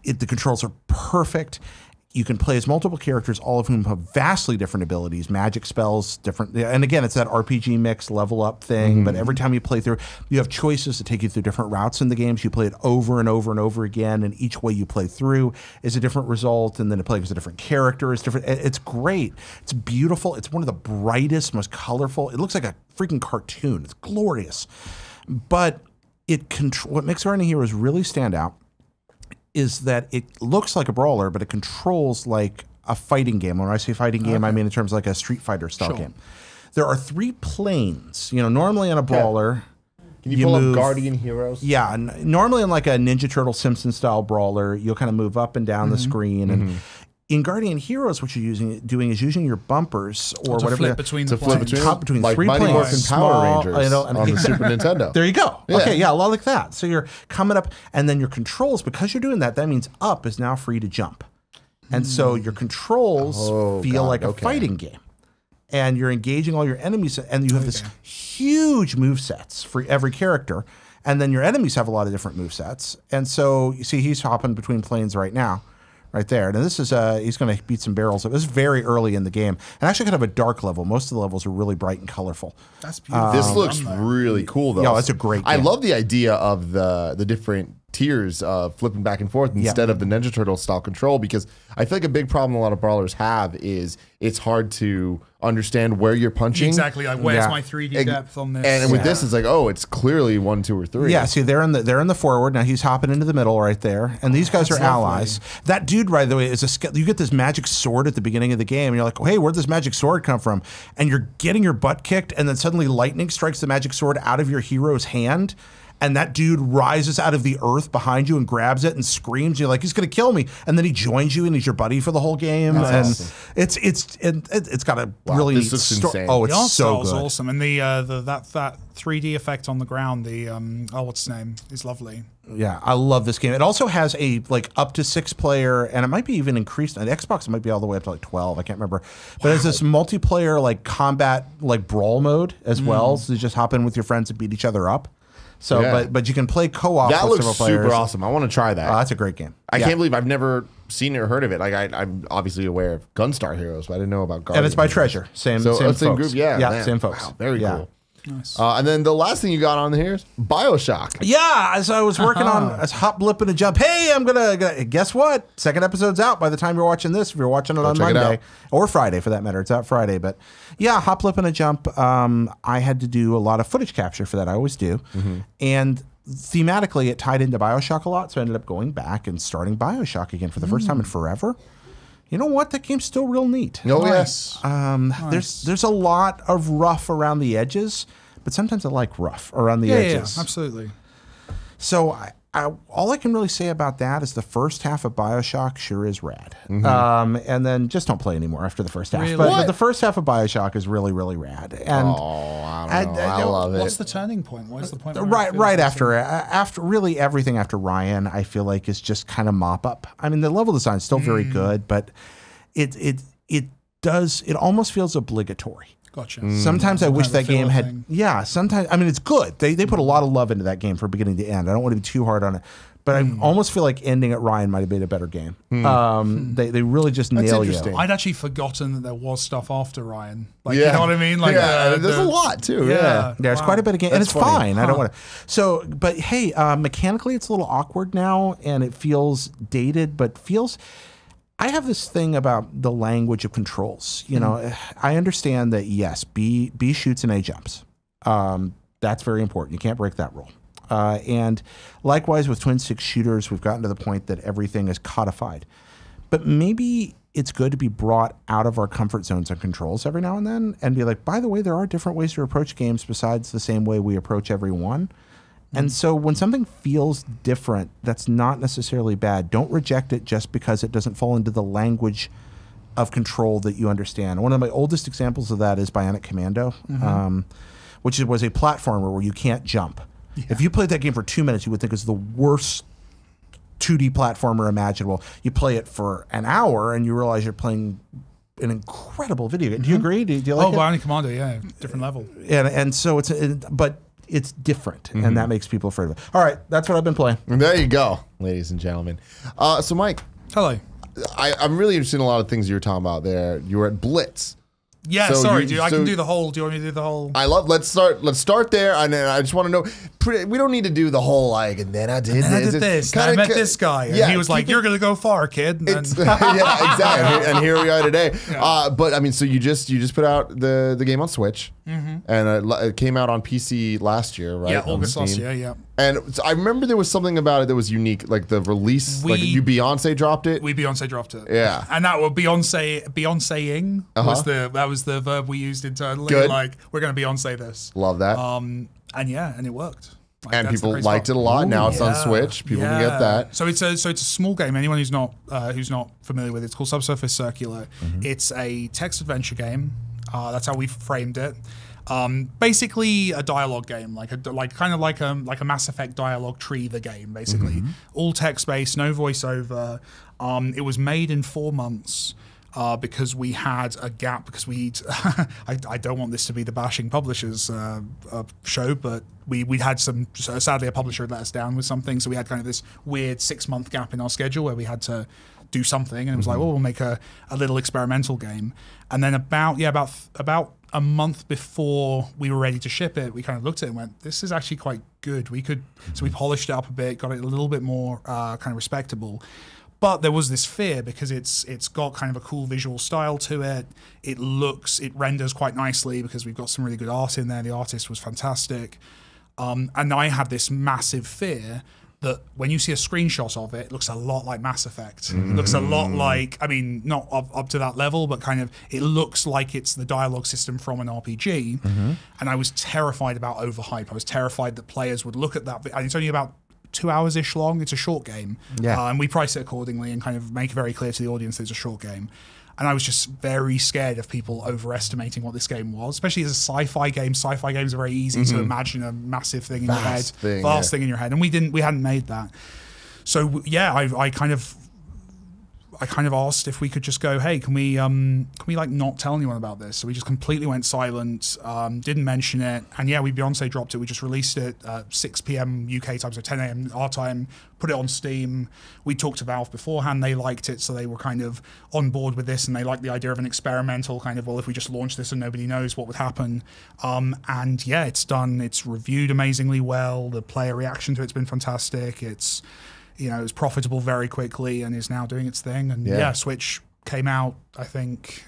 The controls are perfect. you can play as multiple characters, all of whom have vastly different abilities, magic spells, different. And again, it's that RPG mix level up thing. But every time you play through, you have choices to take you through different routes in the games. You play it over and over and over again, and each way you play through is a different result. And then it plays with a different character. It's different. It's great. It's beautiful. It's one of the brightest, most colorful. It looks like a freaking cartoon. It's glorious. But what makes Guardian Heroes really stand out is that it looks like a brawler, but it controls like a fighting game. When I say fighting game, I mean in terms of like a Street Fighter style game. There are 3 planes. You know, normally in a brawler, can you pull up Guardian Heroes? Yeah, normally in like a Ninja Turtle Simpson style brawler, you'll kind of move up and down the screen. And in Guardian Heroes, what you're doing is using your bumpers or whatever. Flip between the planes. Between like 3 Mighty planes. Morphin Power Rangers on the Super Nintendo. There you go. Yeah. Okay, yeah, a lot like that. So you're coming up, and then your controls, because you're doing that, that means up is now free to jump. And so your controls feel like a fighting game. And you're engaging all your enemies, and you have this huge move sets for every character. And then your enemies have a lot of different move sets. And so you see he's hopping between planes right now. Right there. And this is, he's going to beat some barrels. This is very early in the game. And actually kind of a dark level. Most of the levels are really bright and colorful. That's beautiful. This looks really cool, though. Yeah, that's a great game. I love the idea of the different tiers flipping back and forth instead of the Ninja Turtle style control, because I feel like a big problem a lot of brawlers have is it's hard to understand where you're punching. Exactly. Like, where's my 3D depth on this? And with this, it's like, oh, it's clearly 1, 2, or 3. Yeah, see, they're in the forward. Now he's hopping into the middle right there. And these guys are allies. That dude, by the way, is you get this magic sword at the beginning of the game, and you're like, hey, where'd this magic sword come from? And you're getting your butt kicked, and then suddenly lightning strikes the magic sword out of your hero's hand. And that dude rises out of the earth behind you and grabs it and screams. You're like, he's going to kill me. And then he joins you and he's your buddy for the whole game. That's and awesome. it's got a really this looks insane. Oh, it's the art so style's good. awesome. And that 3D effect on the ground, what's his name, is lovely. Yeah, I love this game. It also has a like up to 6 player, and it might be even increased. On the Xbox, it might be all the way up to like 12. I can't remember. But it's this multiplayer like combat like brawl mode as well. So you just hop in with your friends and beat each other up. So, but you can play co-op. That with looks several players. super awesome. I want to try that. That's a great game. I can't believe I've never seen it or heard of it. Like I'm obviously aware of Gunstar Heroes, but I didn't know about Guardian. And it's by Heroes. Treasure. Same same folks. group. Yeah, man. Same folks. Wow, very cool. Nice. And then the last thing you got on here is Bioshock. Yeah, as I was working on a hop, blip, and a jump. Hey, I'm gonna guess what? Second episode's out by the time you're watching this. If you're watching it on Monday or Friday, for that matter, it's out Friday. But yeah, hop, blip, and a jump. I had to do a lot of footage capture for that. I always do, and thematically, it tied into Bioshock a lot. So I ended up going back and starting Bioshock again for the first time in forever. You know what? That game's still real neat. Oh, yes. There's a lot of rough around the edges, but sometimes I like rough around the edges. Yeah, absolutely. So all I can really say about that is the first half of Bioshock sure is rad. And then just don't play anymore after the first half. Really? But the first half of Bioshock is really, really rad. And I don't know. I love it. What's the turning point? What's the point? Right after really everything after Ryan, I feel like is just kind of mop up. I mean, the level design is still very good, but it almost feels obligatory. Gotcha. Sometimes I wish that game had. thing. Yeah, sometimes. I mean, it's good. They put a lot of love into that game from beginning to end. I don't want to be too hard on it, but I almost feel like ending at Ryan might have been a better game. They really just nail you. I'd actually forgotten that there was stuff after Ryan. Like, you know what I mean? Like, there's a lot too. Yeah. There's quite a bit of game, and it's funny. fine. I don't want to. So, but hey, mechanically, it's a little awkward now, and it feels dated, but feels. I have this thing about the language of controls. You know, I understand that yes, B shoots and A jumps. That's very important. You can't break that rule. And likewise with twin stick shooters, we've gotten to the point that everything is codified. But maybe it's good to be brought out of our comfort zones on controls every now and then and be like, by the way, there are different ways to approach games besides the same way we approach every one. And so when something feels different, that's not necessarily bad. Don't reject it just because it doesn't fall into the language of control that you understand. One of my oldest examples of that is Bionic Commando, which was a platformer where you can't jump. Yeah. If you played that game for 2 minutes, you would think it's the worst 2D platformer imaginable. You play it for an hour and you realize you're playing an incredible video game. Do you agree? Do you like it? Bionic Commando, yeah, different level. And so but it's different, and that makes people afraid of it. All right, that's what I've been playing. There you go, ladies and gentlemen. So, Mike. Hello. I'm really interested in a lot of things you were talking about there. You were at Blitz. Yeah, So sorry, you- dude. I so- can do the whole. Do you want me to do the whole? Let's start there, and then I just want to know. We don't need to do the whole like, and then I did And I this. did this. Kinda I met this guy, and he was like, "You're gonna go far, kid." And It's, then, yeah, exactly. And here we are today. But I mean, so you just put out the game on Switch, and it came out on PC last year, right? yeah, On August last Steam. year. Yeah, And so I remember there was something about it that was unique, like the release. Like you Beyonce dropped it. we Beyonce dropped it. Yeah. and that was Beyonceing was the verb we used internally. Good. Like we're gonna Beyonce this. Love that. And it worked. Like, and that's the people crazy liked part. it a lot. Now it's on Yeah, Switch. People can get that. So it's a small game. Anyone who's not familiar with it, it's called Subsurface Circular. It's a text adventure game. That's how we framed it. Basically a dialogue game, kind of like a Mass Effect dialogue tree. The game basically all text based, no voiceover. It was made in 4 months. Because we had a gap, because I don't want this to be the bashing publishers show, but we had sadly a publisher had let us down with something, so we had kind of this weird 6-month gap in our schedule where we had to do something, and it was like, well, we'll make a little experimental game, and then about a month before we were ready to ship it, we kind of looked at it and went, this is actually quite good. So we polished it up a bit, got it a little bit more kind of respectable. But there was this fear because it's got kind of a cool visual style to it. It renders quite nicely because we've got some really good art in there. The artist was fantastic. And I had this massive fear that when you see a screenshot of it, it looks a lot like Mass Effect. It looks a lot like, I mean, not up to that level, but kind of, it looks like it's the dialogue system from an RPG. And I was terrified about overhype. I was terrified that players would look at that. And it's only about 2 hours-ish long. It's a short game. And we price it accordingly and kind of make it very clear to the audience that it's a short game. And I was just very scared of people overestimating what this game was, especially as a sci-fi game. Sci-fi games are very easy to imagine a massive thing in your head, vast thing in your head. And we hadn't made that. So yeah, I kind of asked if we could just go, hey, can we like not tell anyone about this? So we just completely went silent, didn't mention it, and yeah, we Beyonce dropped it. We just released it 6 p.m. UK time, so 10 a.m. our time. Put it on Steam. We talked to Valve beforehand. They liked it, so they were kind of on board with this, and they liked the idea of an experimental kind of, well, if we just launch this and nobody knows, what would happen? And yeah, it's done. It's reviewed amazingly well. The player reaction to it's been fantastic. It was profitable very quickly and is now doing its thing. And yeah, Switch came out, I think,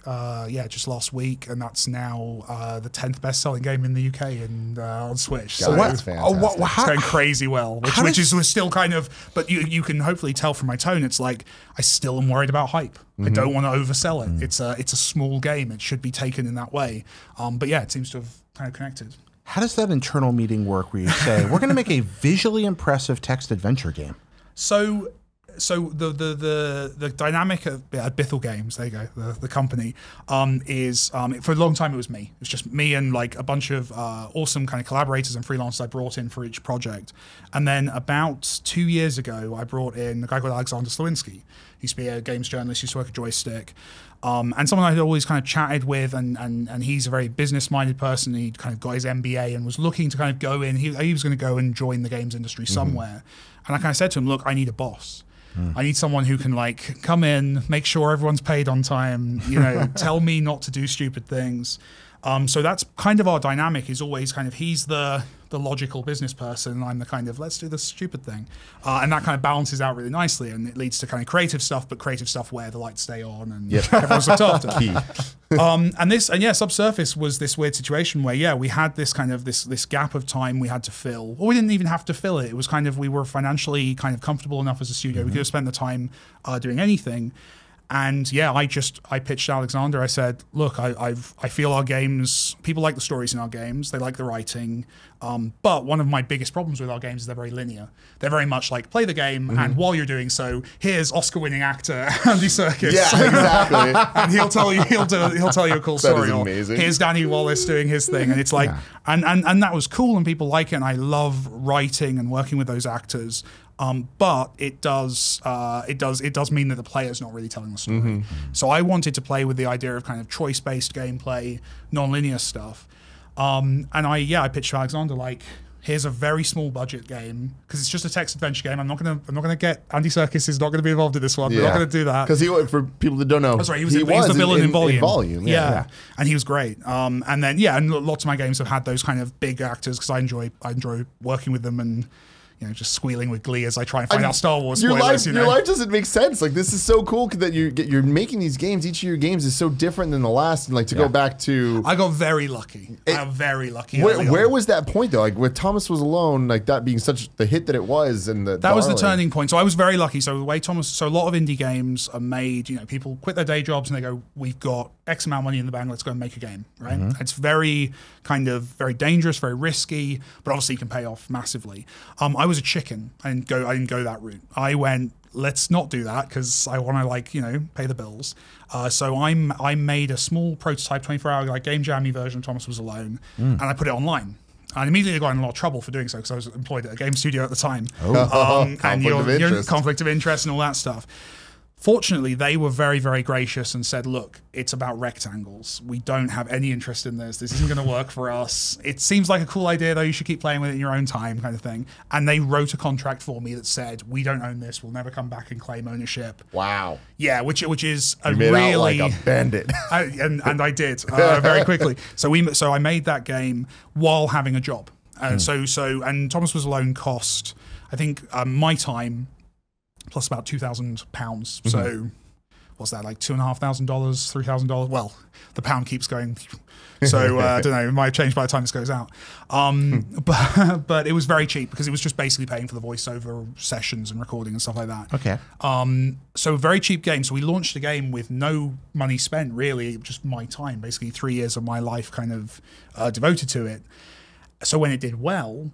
just last week, and that's now the 10th best-selling game in the UK and on Switch. So That's fantastic. it's going crazy well, which is still kind of, but you can hopefully tell from my tone, it's like, I still am worried about hype. I don't want to oversell it. It's a small game. It should be taken in that way. But yeah, it seems to have kind of connected. How does that internal meeting work where you say, we're going to make a visually impressive text adventure game? So the dynamic at Bithell Games, there you go, the company, is for a long time it was me. It was just me and like a bunch of awesome kind of collaborators and freelancers I brought in for each project. And then about 2 years ago, I brought in a guy called Alexander Slawinski. He used to be a games journalist, used to work at Joystick. And someone I'd always kind of chatted with, and he's a very business-minded person. He'd kind of got his MBA and was looking to kind of go in. He was going to go and join the games industry somewhere. And I kind of said to him, look, I need a boss. I need someone who can like come in, make sure everyone's paid on time, tell me not to do stupid things. So that's kind of our dynamic, is always kind of, he's the logical business person, and I'm the kind of, let's do the stupid thing. And that kind of balances out really nicely, and it leads to kind of creative stuff, but creative stuff where the lights stay on and everyone's looked after. Subsurface was this weird situation where, we had this kind of this gap of time we had to fill. Or we didn't even have to fill it. It was kind of, we were financially kind of comfortable enough as a studio. We could have spent the time doing anything. And I pitched Alexander. I said, look, I feel our games, people like the stories in our games, they like the writing. But one of my biggest problems with our games is they're very linear. They're very much like, play the game, and while you're doing so, here's Oscar-winning actor Andy Serkis. Yeah, exactly. And he'll tell you a cool story. That is amazing. Or here's Danny Wallace doing his thing, and it's like, and that was cool, and people like it, and I love writing and working with those actors. But it does mean that the player's not really telling the story. So I wanted to play with the idea of kind of choice-based gameplay, non-linear stuff. And I pitched to Alexander like, here's a very small budget game because it's just a text adventure game. I'm not gonna get Andy Serkis is not gonna be involved in this one. We're not gonna do that because for people that don't know, he was the villain in Volume. Yeah, and he was great. And then and lots of my games have had those kind of big actors because I enjoy working with them and. Just squealing with glee as I try and find out Star Wars spoilers. Your life doesn't make sense. Like, this is so cool that you're making these games. Each of your games is so different than the last. And like to go back to, I got very lucky. I got very lucky. Where was that point though? Like, with Thomas Was Alone, like that being such the hit that it was, and that was the turning point. So I was very lucky. So the way a lot of indie games are made. People quit their day jobs and they go, "We've got X amount of money in the bank. Let's go and make a game." Right? It's very very dangerous, very risky, but obviously can pay off massively. I was a chicken. I didn't go that route. I went, let's not do that because I want to pay the bills. So I made a small prototype 24-hour game jammy version of Thomas Was Alone, and I put it online. I immediately got in a lot of trouble for doing so because I was employed at a game studio at the time. And your conflict of interest and all that stuff. Fortunately, they were very, very gracious and said, look, it's about rectangles. We don't have any interest in this. This isn't going to work for us. It seems like a cool idea, though. You should keep playing with it in your own time, kind of thing. And they wrote a contract for me that said, we don't own this. We'll never come back and claim ownership. Wow. Yeah, which is a you made really... out like a bandit. And I did very quickly. So I made that game while having a job. And Thomas Was Alone cost, I think, my time... plus about £2,000. So what's that, like $2,500, $3,000? Well, the pound keeps going. So I don't know, it might have changed by the time this goes out. But it was very cheap because it was just basically paying for the voiceover sessions and recording and stuff like that. Okay. So a very cheap game. So we launched the game with no money spent, really, just my time, basically 3 years of my life kind of devoted to it. So when it did well,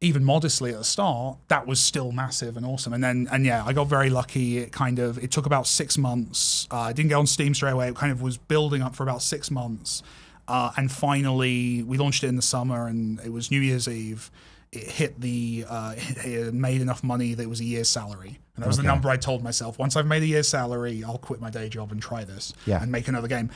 even modestly at the start, that was still massive and awesome. And I got very lucky. It took about 6 months. I didn't get on Steam straight away. It kind of was building up for about 6 months. And finally, we launched it in the summer, and it was New Year's Eve. It hit it made enough money that it was a year's salary. And that was the number I told myself. Once I've made a year's salary, I'll quit my day job and try this and make another game.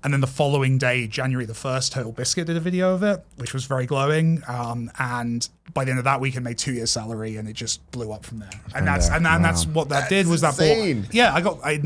And then the following day, January the 1st, Total Biscuit did a video of it, which was very glowing. And by the end of that week, it made 2 years' salary, and it just blew up from there. And that's what that did was insane. That bought. Yeah,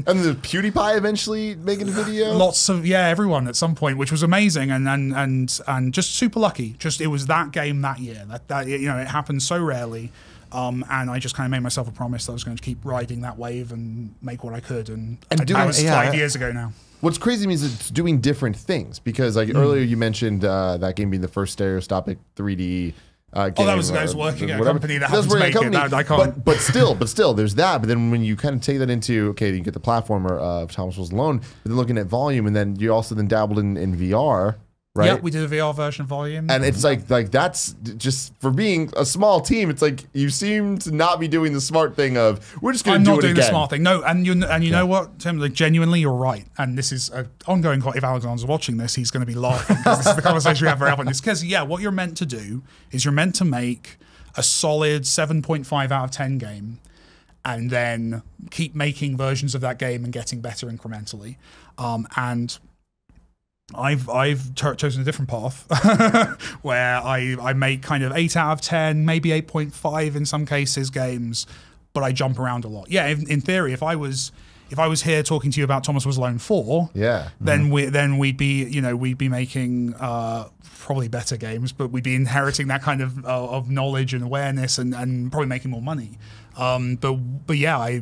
and the PewDiePie eventually making a video. Lots of everyone at some point, which was amazing, and just super lucky. Just it was that game that year. That it happened so rarely. And I just kind of made myself a promise that I was going to keep riding that wave and make what I could. And that was 5 years ago now. What's crazy to me is it's doing different things because earlier you mentioned that game being the first stereoscopic 3D game. That was working at a company that happened to make it. I can't. But still, there's that. But then when you kind of take that into, you get the platformer of Thomas Was Alone, but then looking at Volume, and then you also then dabbled in VR. Right? Yeah, we did a VR version of Volume. And it's like that's just, for being a small team, it's like you seem to not be doing the smart thing of, we're just going to do it again. I'm not doing the smart thing. No, and you know what, Tim, genuinely, you're right. And this is an ongoing, if Alexander's watching this, he's going to be laughing because this is the conversation we have very often. It's because, what you're meant to do is you're meant to make a solid 7.5 out of 10 game and then keep making versions of that game and getting better incrementally. And I've chosen a different path where I make kind of 8 out of 10, maybe 8.5 in some cases games, but I jump around a lot. Yeah, in theory, if I was here talking to you about Thomas Was Alone 4, then we'd be making probably better games, but we'd be inheriting that kind of knowledge and awareness and probably making more money. But yeah,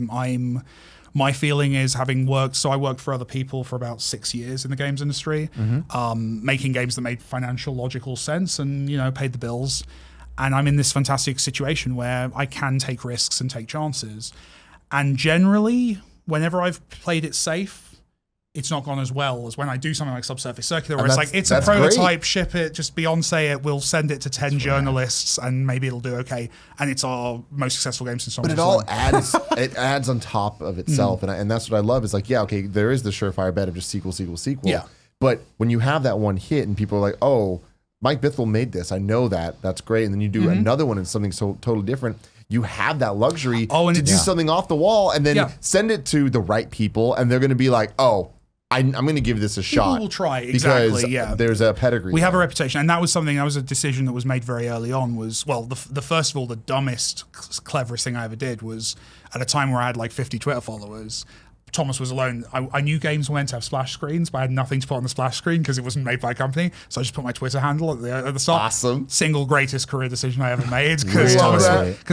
my feeling is, having worked, so I worked for other people for about 6 years in the games industry, making games that made financial, logical sense and, paid the bills. And I'm in this fantastic situation where I can take risks and take chances. And generally, whenever I've played it safe, it's not gone as well as when I do something like Subsurface Circular, where it's like, it's a prototype, great. Ship it, just Beyonce it, we'll send it to 10 journalists and maybe it'll do okay. And it's our most successful game since But it all adds, it adds on top of itself. And that's what I love is like, there is the surefire bet of just sequel. Yeah. But when you have that one hit and people are like, oh, Mike Bithell made this, I know that, that's great. And then you do another one and something so totally different. You have that luxury to do something off the wall and then send it to the right people. And they're going to be like, oh, I'm going to give this a People shot. will try, exactly, because yeah. there's a pedigree. We have a reputation, and that was a decision that was made very early on. Was, well, the first of all, the dumbest, cleverest thing I ever did was at a time where I had like 50 Twitter followers. Thomas was alone. I knew games were meant to have splash screens, but I had nothing to put on the splash screen because it wasn't made by a company. So I just put my Twitter handle at the start. Awesome. Single greatest career decision I ever made because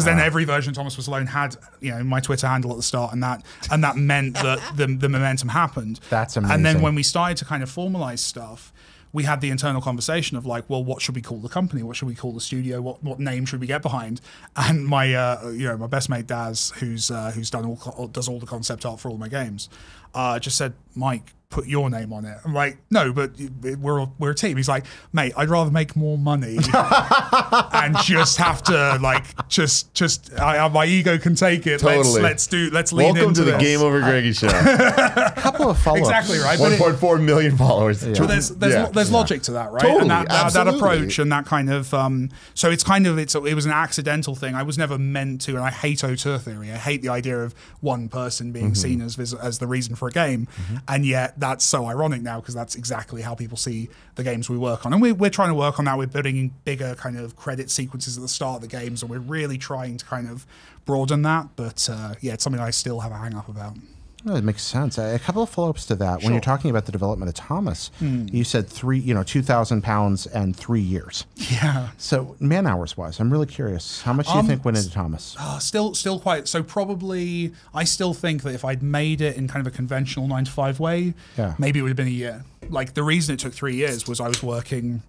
then every version of Thomas Was Alone had my Twitter handle at the start, and that meant that the momentum happened. That's amazing. And then when we started to kind of formalize stuff, we had the internal conversation of like, well, what should we call the company? What should we call the studio? What name should we get behind? And my my best mate Daz, who's does all the concept art for all my games, just said, Mike, put your name on it. I'm like, no, but we're a team. He's like, mate, I'd rather make more money and just have to like my ego can take it. Totally. Let's lean Welcome into to the this. Game Over Greggy show. A couple of follow-ups. Exactly right. 1.4 million followers. But there's logic to that, right? Totally, and that absolutely. approach and that kind of so it was an accidental thing. I was never meant to, and I hate auteur theory. I hate the idea of one person being seen as the reason for a game, and yet that's so ironic now because that's exactly how people see the games we work on, and we're trying to work on that. We're building in bigger kind of credit sequences at the start of the games, and we're really trying to kind of broaden that. But it's something I still have a hang up about. No, it makes sense. A couple of follow-ups to that. When you're talking about the development of Thomas, you said 2,000 pounds and 3 years. Yeah. So man-hours wise, I'm really curious. How much do you think went into Thomas? Still quite. So probably, I still think that if I'd made it in kind of a conventional 9 to 5 way, maybe it would have been a year. Like the reason it took 3 years was I was working,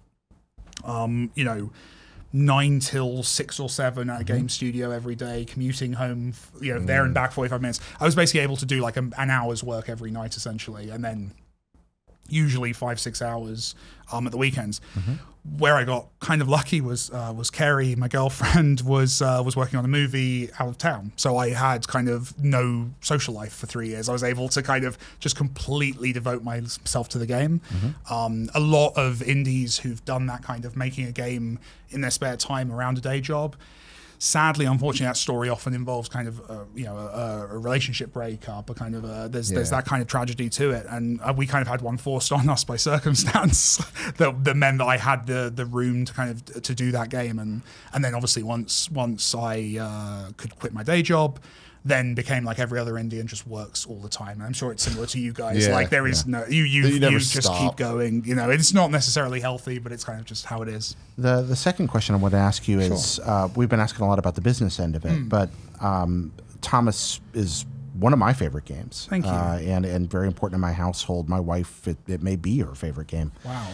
9 till 6 or 7 at a game studio every day, commuting home, there and back 45 minutes. I was basically able to do like an hour's work every night essentially, and then usually 5-6 hours at the weekends. Where I got kind of lucky was Kerry, my girlfriend, was working on a movie out of town, so I had kind of no social life for 3 years. I was able to kind of just completely devote myself to the game. A lot of indies who've done that kind of making a game in their spare time around a day job, sadly, unfortunately, that story often involves kind of a relationship breakup, there's that kind of tragedy to it, and we kind of had one forced on us by circumstance that meant that I had the room to kind of to do that game, and then obviously once I could quit my day job, then became like every other indie and just works all the time. And I'm sure it's similar to you guys. Like there is no you never just stop. keep going. It's not necessarily healthy, but it's kind of just how it is. The second question I want to ask you is, we've been asking a lot about the business end of it, but Thomas is one of my favorite games. Thank you. And very important in my household. My wife, it may be her favorite game. Wow.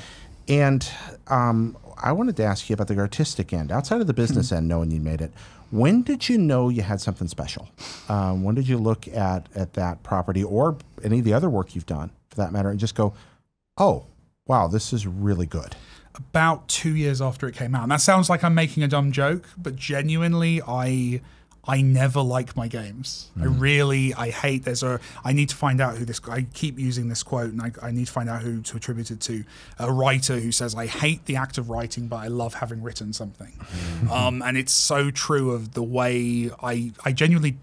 And I wanted to ask you about the artistic end. Outside of the business end, knowing you made it, when did you know you had something special? When did you look at that property or any of the other work you've done, for that matter, and just go, oh, wow, this is really good? About 2 years after it came out. And that sounds like I'm making a dumb joke, but genuinely, I never like my games. I hate I need to find out who this guy, I keep using this quote, and I need to find out who to attribute it to. A writer who says, I hate the act of writing, but I love having written something. And it's so true of the way I genuinely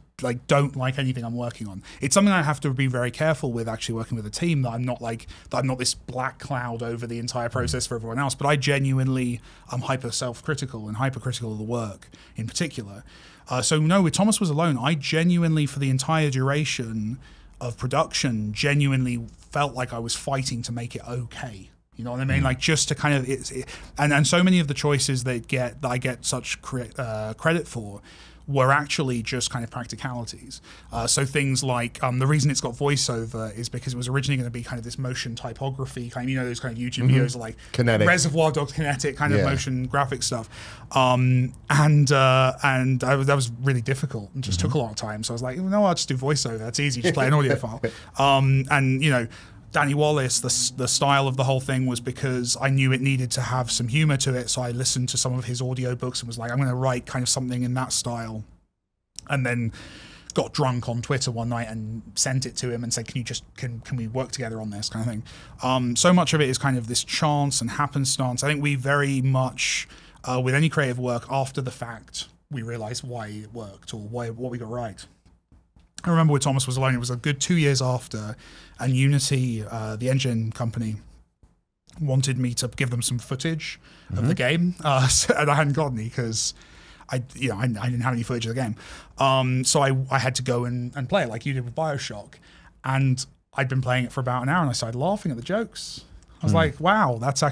don't like anything I'm working on. It's something I have to be very careful with, actually working with a team, that I'm not this black cloud over the entire process for everyone else, but I genuinely am hyper self-critical and hypercritical of the work in particular. So no, with Thomas Was Alone, I genuinely, for the entire duration of production, genuinely felt like I was fighting to make it okay. You know what I mean? Like just to kind of, and so many of the choices that I get such credit for were actually just kind of practicalities. So things like the reason it's got voiceover is because it was originally going to be kind of this motion typography kind of, those kind of YouTube videos like Kinetic. Reservoir Dogs kinetic kind of motion graphic stuff. And that was really difficult and just took a lot of time. So I was like, no, I'll just do voiceover. That's easy. Just play an audio file. And Danny Wallace, the style of the whole thing was because I knew it needed to have some humor to it, so I listened to some of his audiobooks and was like, I'm going to write kind of something in that style. And then got drunk on Twitter one night and sent it to him and said, can we work together on this kind of thing? So much of it is kind of this chance and happenstance. I think we very much, with any creative work, after the fact, we realize why it worked or what we got right. I remember with Thomas Was Alone, it was a good 2 years after, and Unity, the engine company, wanted me to give them some footage of the game, and I hadn't got any because I didn't have any footage of the game. So I had to go and play it like you did with Bioshock, and I'd been playing it for about an hour, and I started laughing at the jokes. I was like, wow, that's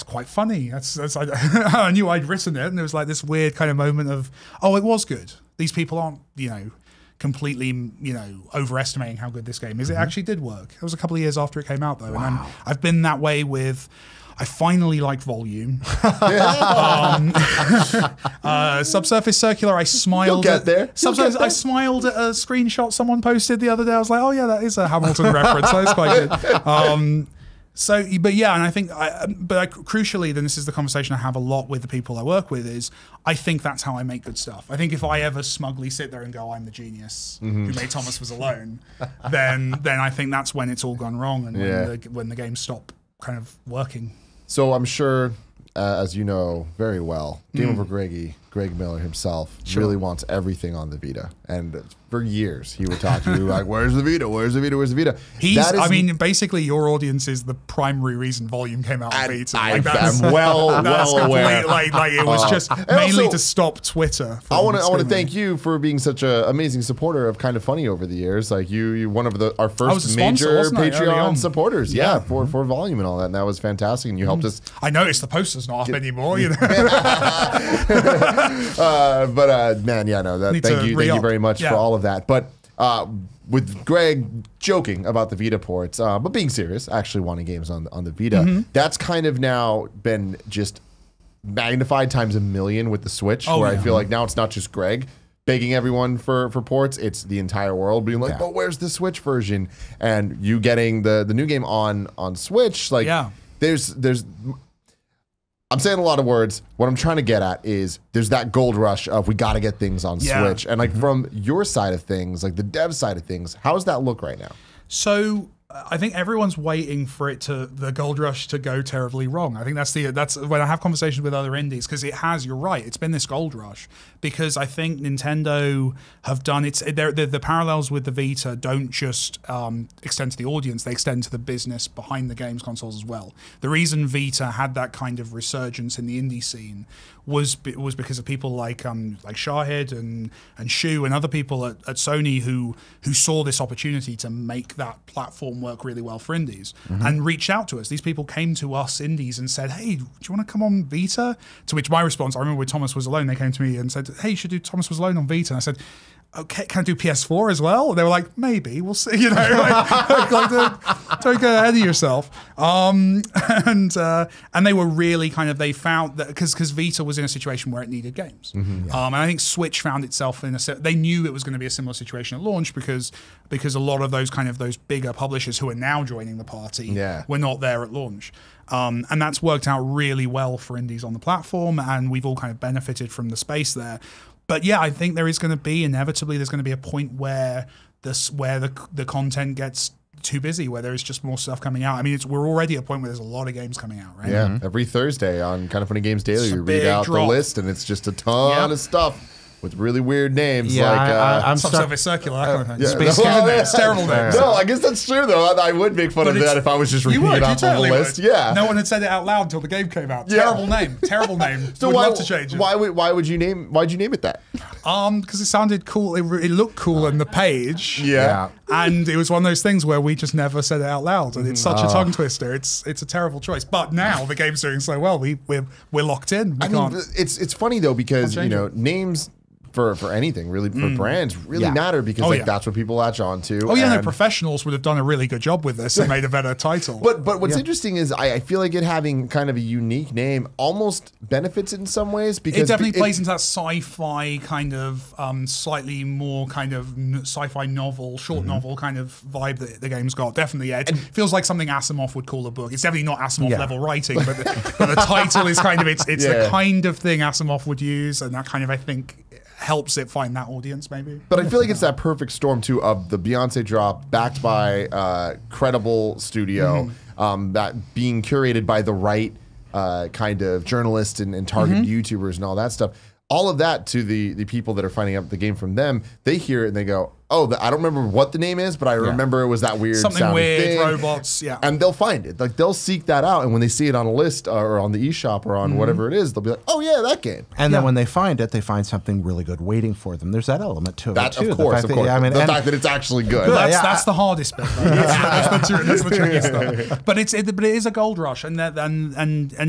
quite funny. I knew I'd written it, and there was like this weird kind of moment of, oh, it was good. These people aren't, completely, overestimating how good this game is. It actually did work. It was a couple of years after it came out, though. Wow. And I've been that way with, I finally liked Volume. Subsurface Circular, I smiled. You'll get there. Sometimes I smiled at a screenshot someone posted the other day. I was like, oh yeah, that is a Hamilton reference. That's quite good. And I think, crucially, then this is the conversation I have a lot with the people I work with, is I think that's how I make good stuff. I think if I ever smugly sit there and go, I'm the genius who made Thomas Was Alone, then I think that's when it's all gone wrong and when the games stop kind of working. So I'm sure, as you know very well, Game Over Greg Miller himself really wants everything on the Vita. And for years, he would talk to you like, where's the Vita? Where's the Vita? Where's the Vita? Basically, your audience is the primary reason Volume came out on Vita. I'm well aware. It was just mainly to stop Twitter. I want to thank you for being such an amazing supporter of Kind of Funny over the years. Like you're one of our first major Patreon supporters. Yeah, for Volume and all that. And that was fantastic. And you helped us. I noticed the poster's not up anymore. Thank you very much for all of that. But with Greg joking about the Vita ports, but being serious, actually wanting games on the Vita, that's kind of now been just magnified times a million with the Switch, I feel like now it's not just Greg begging everyone for ports, it's the entire world being like, but where's the Switch version? And you getting the new game on Switch, there's I'm saying a lot of words. What I'm trying to get at is there's that gold rush of we got to get things on Switch. And like from your side of things, like the dev side of things, how does that look right now? So I think everyone's waiting for the gold rush to go terribly wrong. I think that's when I have conversations with other indies, because you're right, it's been this gold rush, because I think Nintendo have done the parallels with the Vita don't just extend to the audience, they extend to the business behind the games consoles as well. The reason Vita had that kind of resurgence in the indie scene was because of people like Shahid and Shu and other people at Sony who saw this opportunity to make that platform work really well for indies and reached out to us. These people came to us indies and said, hey, do you want to come on Vita? To which my response, I remember with Thomas Was Alone, they came to me and said, hey, you should do Thomas Was Alone on Vita. And I said, okay, can I do PS4 as well? And they were like, maybe, we'll see, don't go ahead of yourself. And they were really they found that because Vita was in a situation where it needed games. And I think Switch found itself they knew it was going to be a similar situation at launch because a lot of those those bigger publishers who are now joining the party were not there at launch. And that's worked out really well for indies on the platform, and we've all benefited from the space there. But yeah, I think there is going to be inevitably there's going to be a point where the content gets too busy, where there is just more stuff coming out. I mean, we're already at a point where there's a lot of games coming out, right? Yeah, every Thursday on Kind of Funny Games Daily, we read out the list, and it's just a ton of stuff with really weird names I'm Subsurface Circular, that kind of thing. Space It's terrible names. No, I guess that's true though. I would make fun of that if I was just reading it off of the list. Yeah. No one had said it out loud until the game came out. Terrible name. Terrible name. So would love to change it. Why'd you name it that? Because it sounded cool. It looked cool on the page. Yeah. And it was one of those things where we just never said it out loud, and it's such a tongue twister. It's a terrible choice. But now the game's doing so well, we're locked in. It's funny though, because names for anything really, for brands really matter, because that's what people latch on to. Professionals would have done a really good job with this and made a better title. But what's interesting is I feel like it having kind of a unique name almost benefits it in some ways, because it definitely plays into that sci-fi slightly more sci-fi novel, short novel kind of vibe that the game's got. Definitely, yeah. It feels like something Asimov would call a book. It's definitely not Asimov level writing, but the title is it's the kind of thing Asimov would use, and that I think helps it find that audience, maybe. But I feel like it's that perfect storm too of the Beyonce drop, backed by credible studio, that being curated by the right kind of journalists and target YouTubers and all that stuff. All of that to the people that are finding out the game from them, they hear it and they go, oh, I don't remember what the name is, but I remember it was that weird something sounding weird, thing. robots, yeah. And they'll find it. Like they'll seek that out, and when they see it on a list or on the eShop or on whatever it is, they'll be like, "Oh yeah, that game." And then when they find it, they find something really good waiting for them. There's that element to it too. Of course. I mean, the fact that it's actually good. That's the hardest bit. Right? That's the tricky stuff. But it is a gold rush, and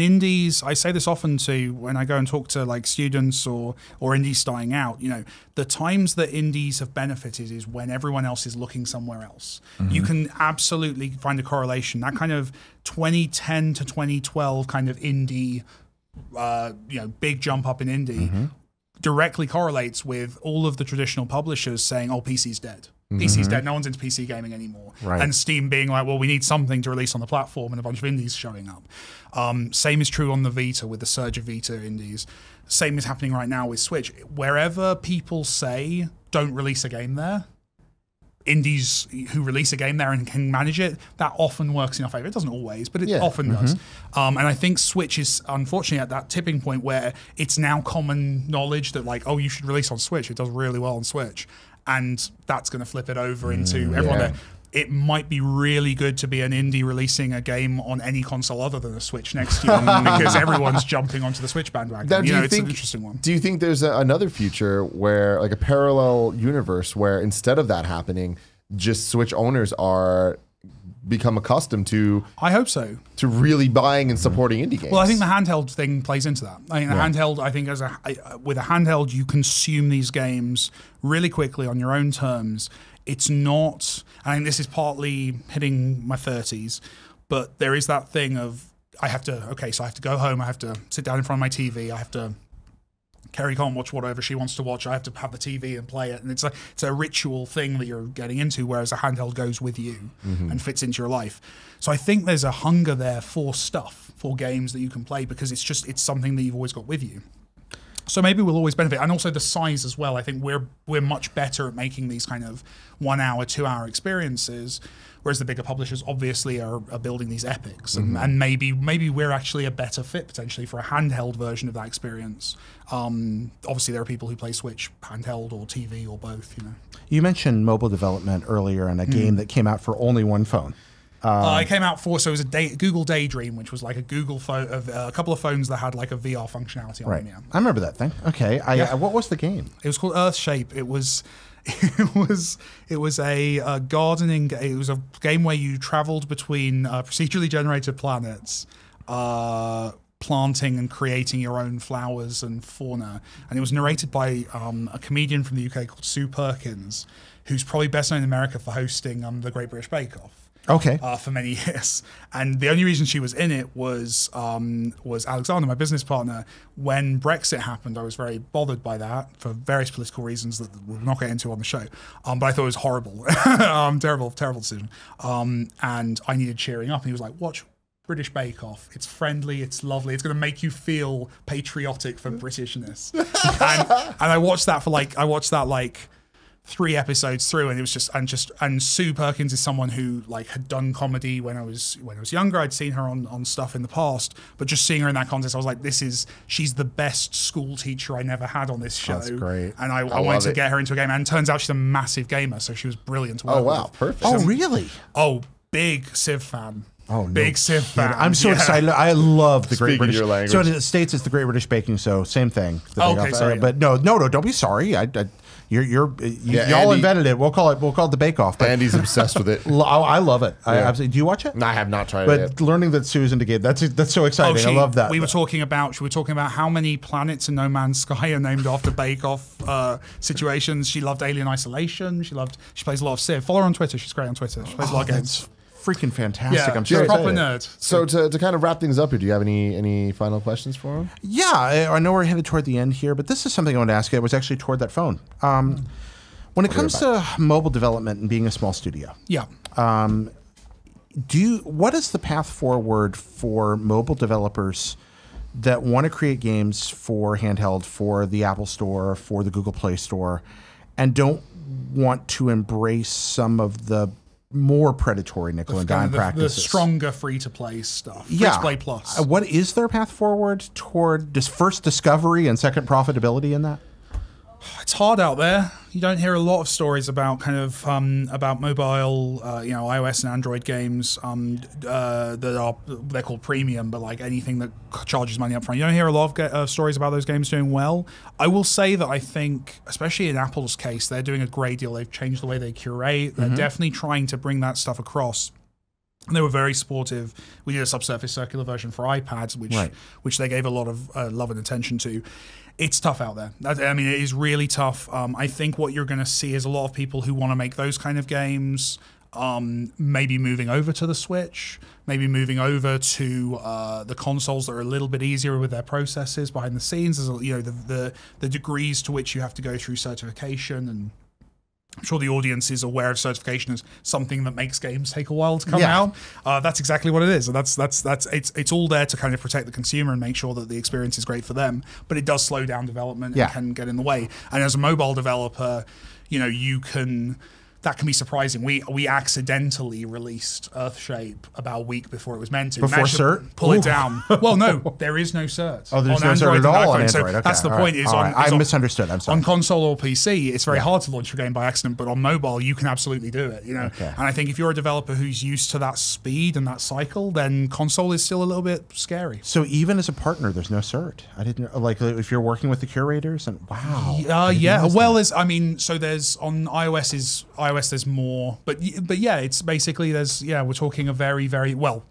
indies. I say this often to when I go and talk to like students or indies starting out. You know, the times that indies have benefited is when everyone else is looking somewhere else. You can absolutely find a correlation. That kind of 2010 to 2012 kind of indie, big jump up in indie, directly correlates with all of the traditional publishers saying, "Oh, PC's dead. PC's dead. No one's into PC gaming anymore." Right. And Steam being like, "Well, we need something to release on the platform," and a bunch of indies showing up. Same is true on the Vita with the surge of Vita indies. Same is happening right now with Switch. Wherever people say don't release a game there, indies who release a game there and can manage it, that often works in our favor. It doesn't always, but it often does. And I think Switch is unfortunately at that tipping point where it's now common knowledge that like, oh, you should release on Switch. It does really well on Switch. And that's going to flip it over into everyone there. It might be really good to be an indie releasing a game on any console other than a Switch next year because everyone's jumping onto the Switch bandwagon. Now, it's an interesting one. Do you think there's another future where, like a parallel universe where instead of that happening, just Switch owners are become accustomed to? I hope so. To really buying and supporting indie games. Well, I think the handheld thing plays into that. I think the handheld, I think with a handheld, you consume these games really quickly on your own terms. It's not, I think this is partly hitting my 30s, but there is that thing of I have to go home, I have to sit down in front of my TV, I have to, Kerry can't watch whatever she wants to watch, I have to have the TV and play it, and it's a ritual thing that you're getting into, whereas a handheld goes with you and fits into your life. So I think there's a hunger there for stuff, for games that you can play, because it's something that you've always got with you. So maybe we'll always benefit, and also the size as well. I think we're much better at making these kind of 1 hour, 2 hour experiences, whereas the bigger publishers obviously are building these epics, and maybe we're actually a better fit potentially for a handheld version of that experience. Obviously, there are people who play Switch handheld or TV or both. You know, you mentioned mobile development earlier and a game that came out for only one phone. It came out so it was a Google Daydream, which was like a Google phone of a couple of phones that had like a VR functionality on them. Yeah. I remember that thing. Okay, what was the game? It was called Earthshape. It was a gardening. It was a game where you traveled between procedurally generated planets, planting and creating your own flowers and fauna. And it was narrated by a comedian from the UK called Sue Perkins, who's probably best known in America for hosting the Great British Bake Off. Okay. For many years, and the only reason she was in it was Alexander, my business partner. When Brexit happened, I was very bothered by that for various political reasons that we'll not get into on the show. But I thought it was horrible, terrible decision. And I needed cheering up. And he was like, "Watch British Bake Off. It's friendly, it's lovely. It's going to make you feel patriotic for Britishness." and I watched that like 3 episodes through, and it was and Sue Perkins is someone who like had done comedy when I was younger. I'd seen her on stuff in the past, but just seeing her in that context, I was like, she's the best school teacher I never had on this show. That's great. And I wanted to get her into a game, and turns out she's a massive gamer, so she was brilliant to work with. Oh wow, perfect. Oh really? Oh, big Civ fan. Oh, big Civ fan. I'm so excited. I love the Great British. Your language. So in the States, it's the Great British Baking. So same thing. Okay, sorry. But no, don't be sorry. Y'all invented it. We'll call it the Bake Off. But Andy's obsessed with it. I love it. I absolutely. Do you watch it? No, I have not tried it But yet. learning that Sue's into game, that's so exciting. I love that. We were talking about how many planets in No Man's Sky are named after Bake Off situations. She loved Alien Isolation. She plays a lot of Civ. Follow her on Twitter. She's great on Twitter. She plays a lot of games. Freaking fantastic. Yeah, I'm she's sure. a proper nerd. So to kind of wrap things up here, do you have any final questions for him? Yeah, I know we're headed toward the end here, but this is something I want to ask you. It was actually toward that phone. When it comes to mobile development and being a small studio, what is the path forward for mobile developers that want to create games for handheld, for the Apple Store, for the Google Play Store, and don't want to embrace some of the more predatory nickel and dime practices? The stronger free-to-play stuff. Yeah. Free-to-play plus. What is their path forward toward this first discovery and second profitability in that? It's hard out there. You don't hear a lot of stories about kind of about mobile, iOS and Android games they're called premium, but like anything that charges money up front. You don't hear a lot of stories about those games doing well. I will say that I think, especially in Apple's case, they're doing a great deal. They've changed the way they curate. They're definitely trying to bring that stuff across. And they were very supportive. We did a subsurface circular version for iPads, which they gave a lot of love and attention to. It's tough out there. I mean, it is really tough. I think what you're going to see is a lot of people who want to make those kind of games, maybe moving over to the Switch, maybe moving over to the consoles that are a little bit easier with their processes behind the scenes. There's, the degrees to which you have to go through certification, and I'm sure the audience is aware of certification as something that makes games take a while to come out. That's exactly what it is. And it's all there to kind of protect the consumer and make sure that the experience is great for them. But it does slow down development and can get in the way. And as a mobile developer, that can be surprising. We accidentally released Earthshape about a week before it was meant to. Before cert? Pull it down. Well, no, there is no cert. Oh, there's no cert at all on Android. So okay. that's the point. I misunderstood. I'm sorry. On console or PC, it's very hard to launch a game by accident, but on mobile, you can absolutely do it. And I think if you're a developer who's used to that speed and that cycle, then console is still a little bit scary. So even as a partner, there's no cert. I didn't like if you're working with the curators and wow. Well, there's on iOS there's more. But yeah, it's basically we're talking a very, very well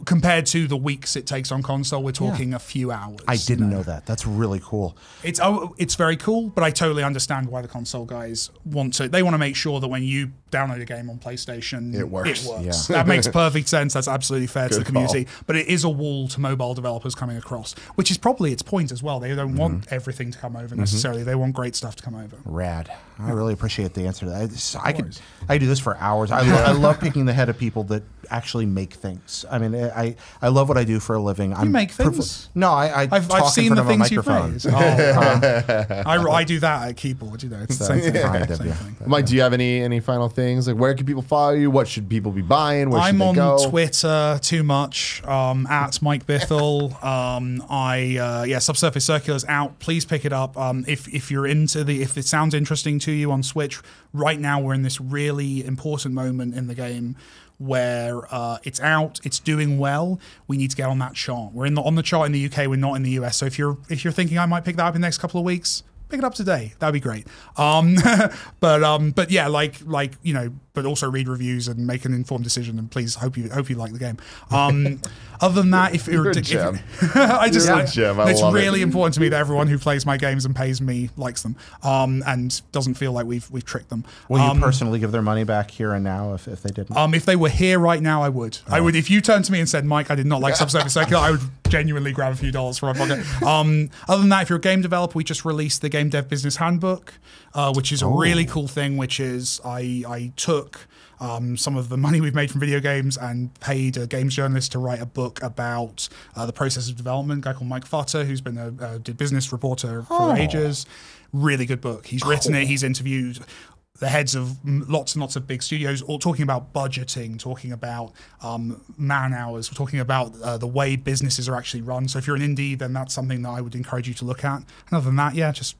compared to the weeks it takes on console. We're talking a few hours. I didn't know that. That's really cool. It's very cool, but I totally understand why the console guys want to. They want to make sure that when you download a game on PlayStation, it works. Yeah. That makes perfect sense. That's absolutely fair to the community. But it is a wall to mobile developers coming across, which is probably its point as well. They don't want everything to come over necessarily. They want great stuff to come over. Rad. I really appreciate the answer to that. I could do this for hours. I love picking the head of people that actually make things. I mean, I love what I do for a living. You make things? No, I've seen the things you praise. I do that at keyboard. It's the same thing. Mike, do you have any final things? Like, where can people follow you? What should people be buying? Where should they go? I'm on Twitter too much, at Mike Bithell. Subsurface Circular's out. Please pick it up. If you're if it sounds interesting to you on Switch, right now we're in this really important moment in the game where it's out, it's doing well. We need to get on that chart. We're on the chart in the UK. We're not in the US. So if you're thinking I might pick that up in the next couple of weeks, pick it up today. That'd be great. But yeah, but also read reviews and make an informed decision. And please, hope you like the game. Other than that, if you're a gem. It's really important to me that everyone who plays my games and pays me likes them, and doesn't feel like we've tricked them. Will you personally give their money back here and now if they didn't? If they were here right now, I would. I would. If you turned to me and said, "Mike, I did not like Subsurface Circular," I would genuinely grab a few dollars from my pocket. Other than that, if you're a game developer, we just released the Game Dev Business Handbook, which is a really cool thing. Which is I took some of the money we've made from video games and paid a games journalist to write a book about the process of development. A guy called Mike Futter, who's been a business reporter for ages. Really good book. He's written it. He's interviewed the heads of lots and lots of big studios, all talking about budgeting, talking about man hours, talking about the way businesses are actually run. So if you're an indie, then that's something that I would encourage you to look at. And other than that, just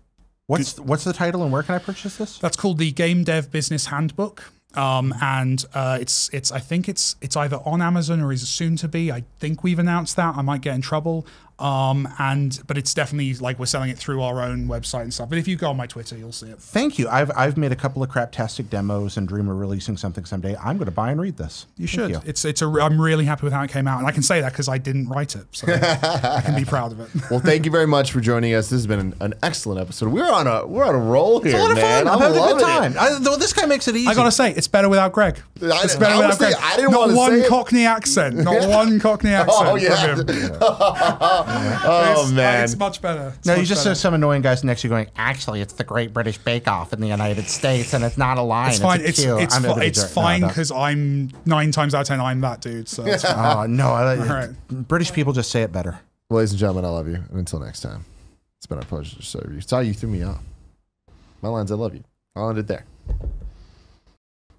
what's the title and where can I purchase this? That's called the Game Dev Business Handbook. It's I think it's either on Amazon or is soon to be. I think we've announced that. I might get in trouble. But it's definitely like we're selling it through our own website and stuff. But if you go on my Twitter, you'll see it. Thank you. I've made a couple of craptastic demos and dream of releasing something someday. I'm going to buy and read this. You should. I'm really happy with how it came out, and I can say that because I didn't write it, so I can be proud of it. Well, thank you very much for joining us. This has been an excellent episode. We're on a roll here, it's a lot of man. fun. I'm having a good time. Though this guy makes it easy. I gotta say, it's better without Greg. It's better without Greg. I didn't want to say Not one Cockney accent. Not one Cockney accent. Oh yeah. From him. Oh man, it's much better. No, you just have some annoying guys next to you going, actually, it's the Great British Bake Off in the United States, and it's not a line. It's fine. It's fine because I'm 9 times out of 10 I'm that dude. So it's fine. Oh no, British people just say it better. Ladies and gentlemen, I love you, and until next time, it's been a pleasure to serve you. Sorry you threw me off. My lines, I love you. I'll end it there.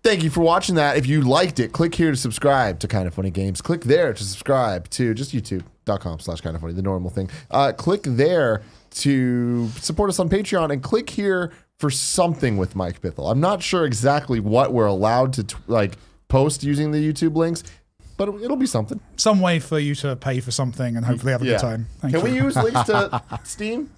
Thank you for watching that. If you liked it, click here to subscribe to Kind of Funny Games. Click there to subscribe to just youtube.com/kindoffunny, the normal thing. Click there to support us on Patreon and click here for something with Mike Bithell. I'm not sure exactly what we're allowed to like post using the YouTube links, but it'll be something. Some way for you to pay for something and hopefully have a good time. Can we use links to Steam?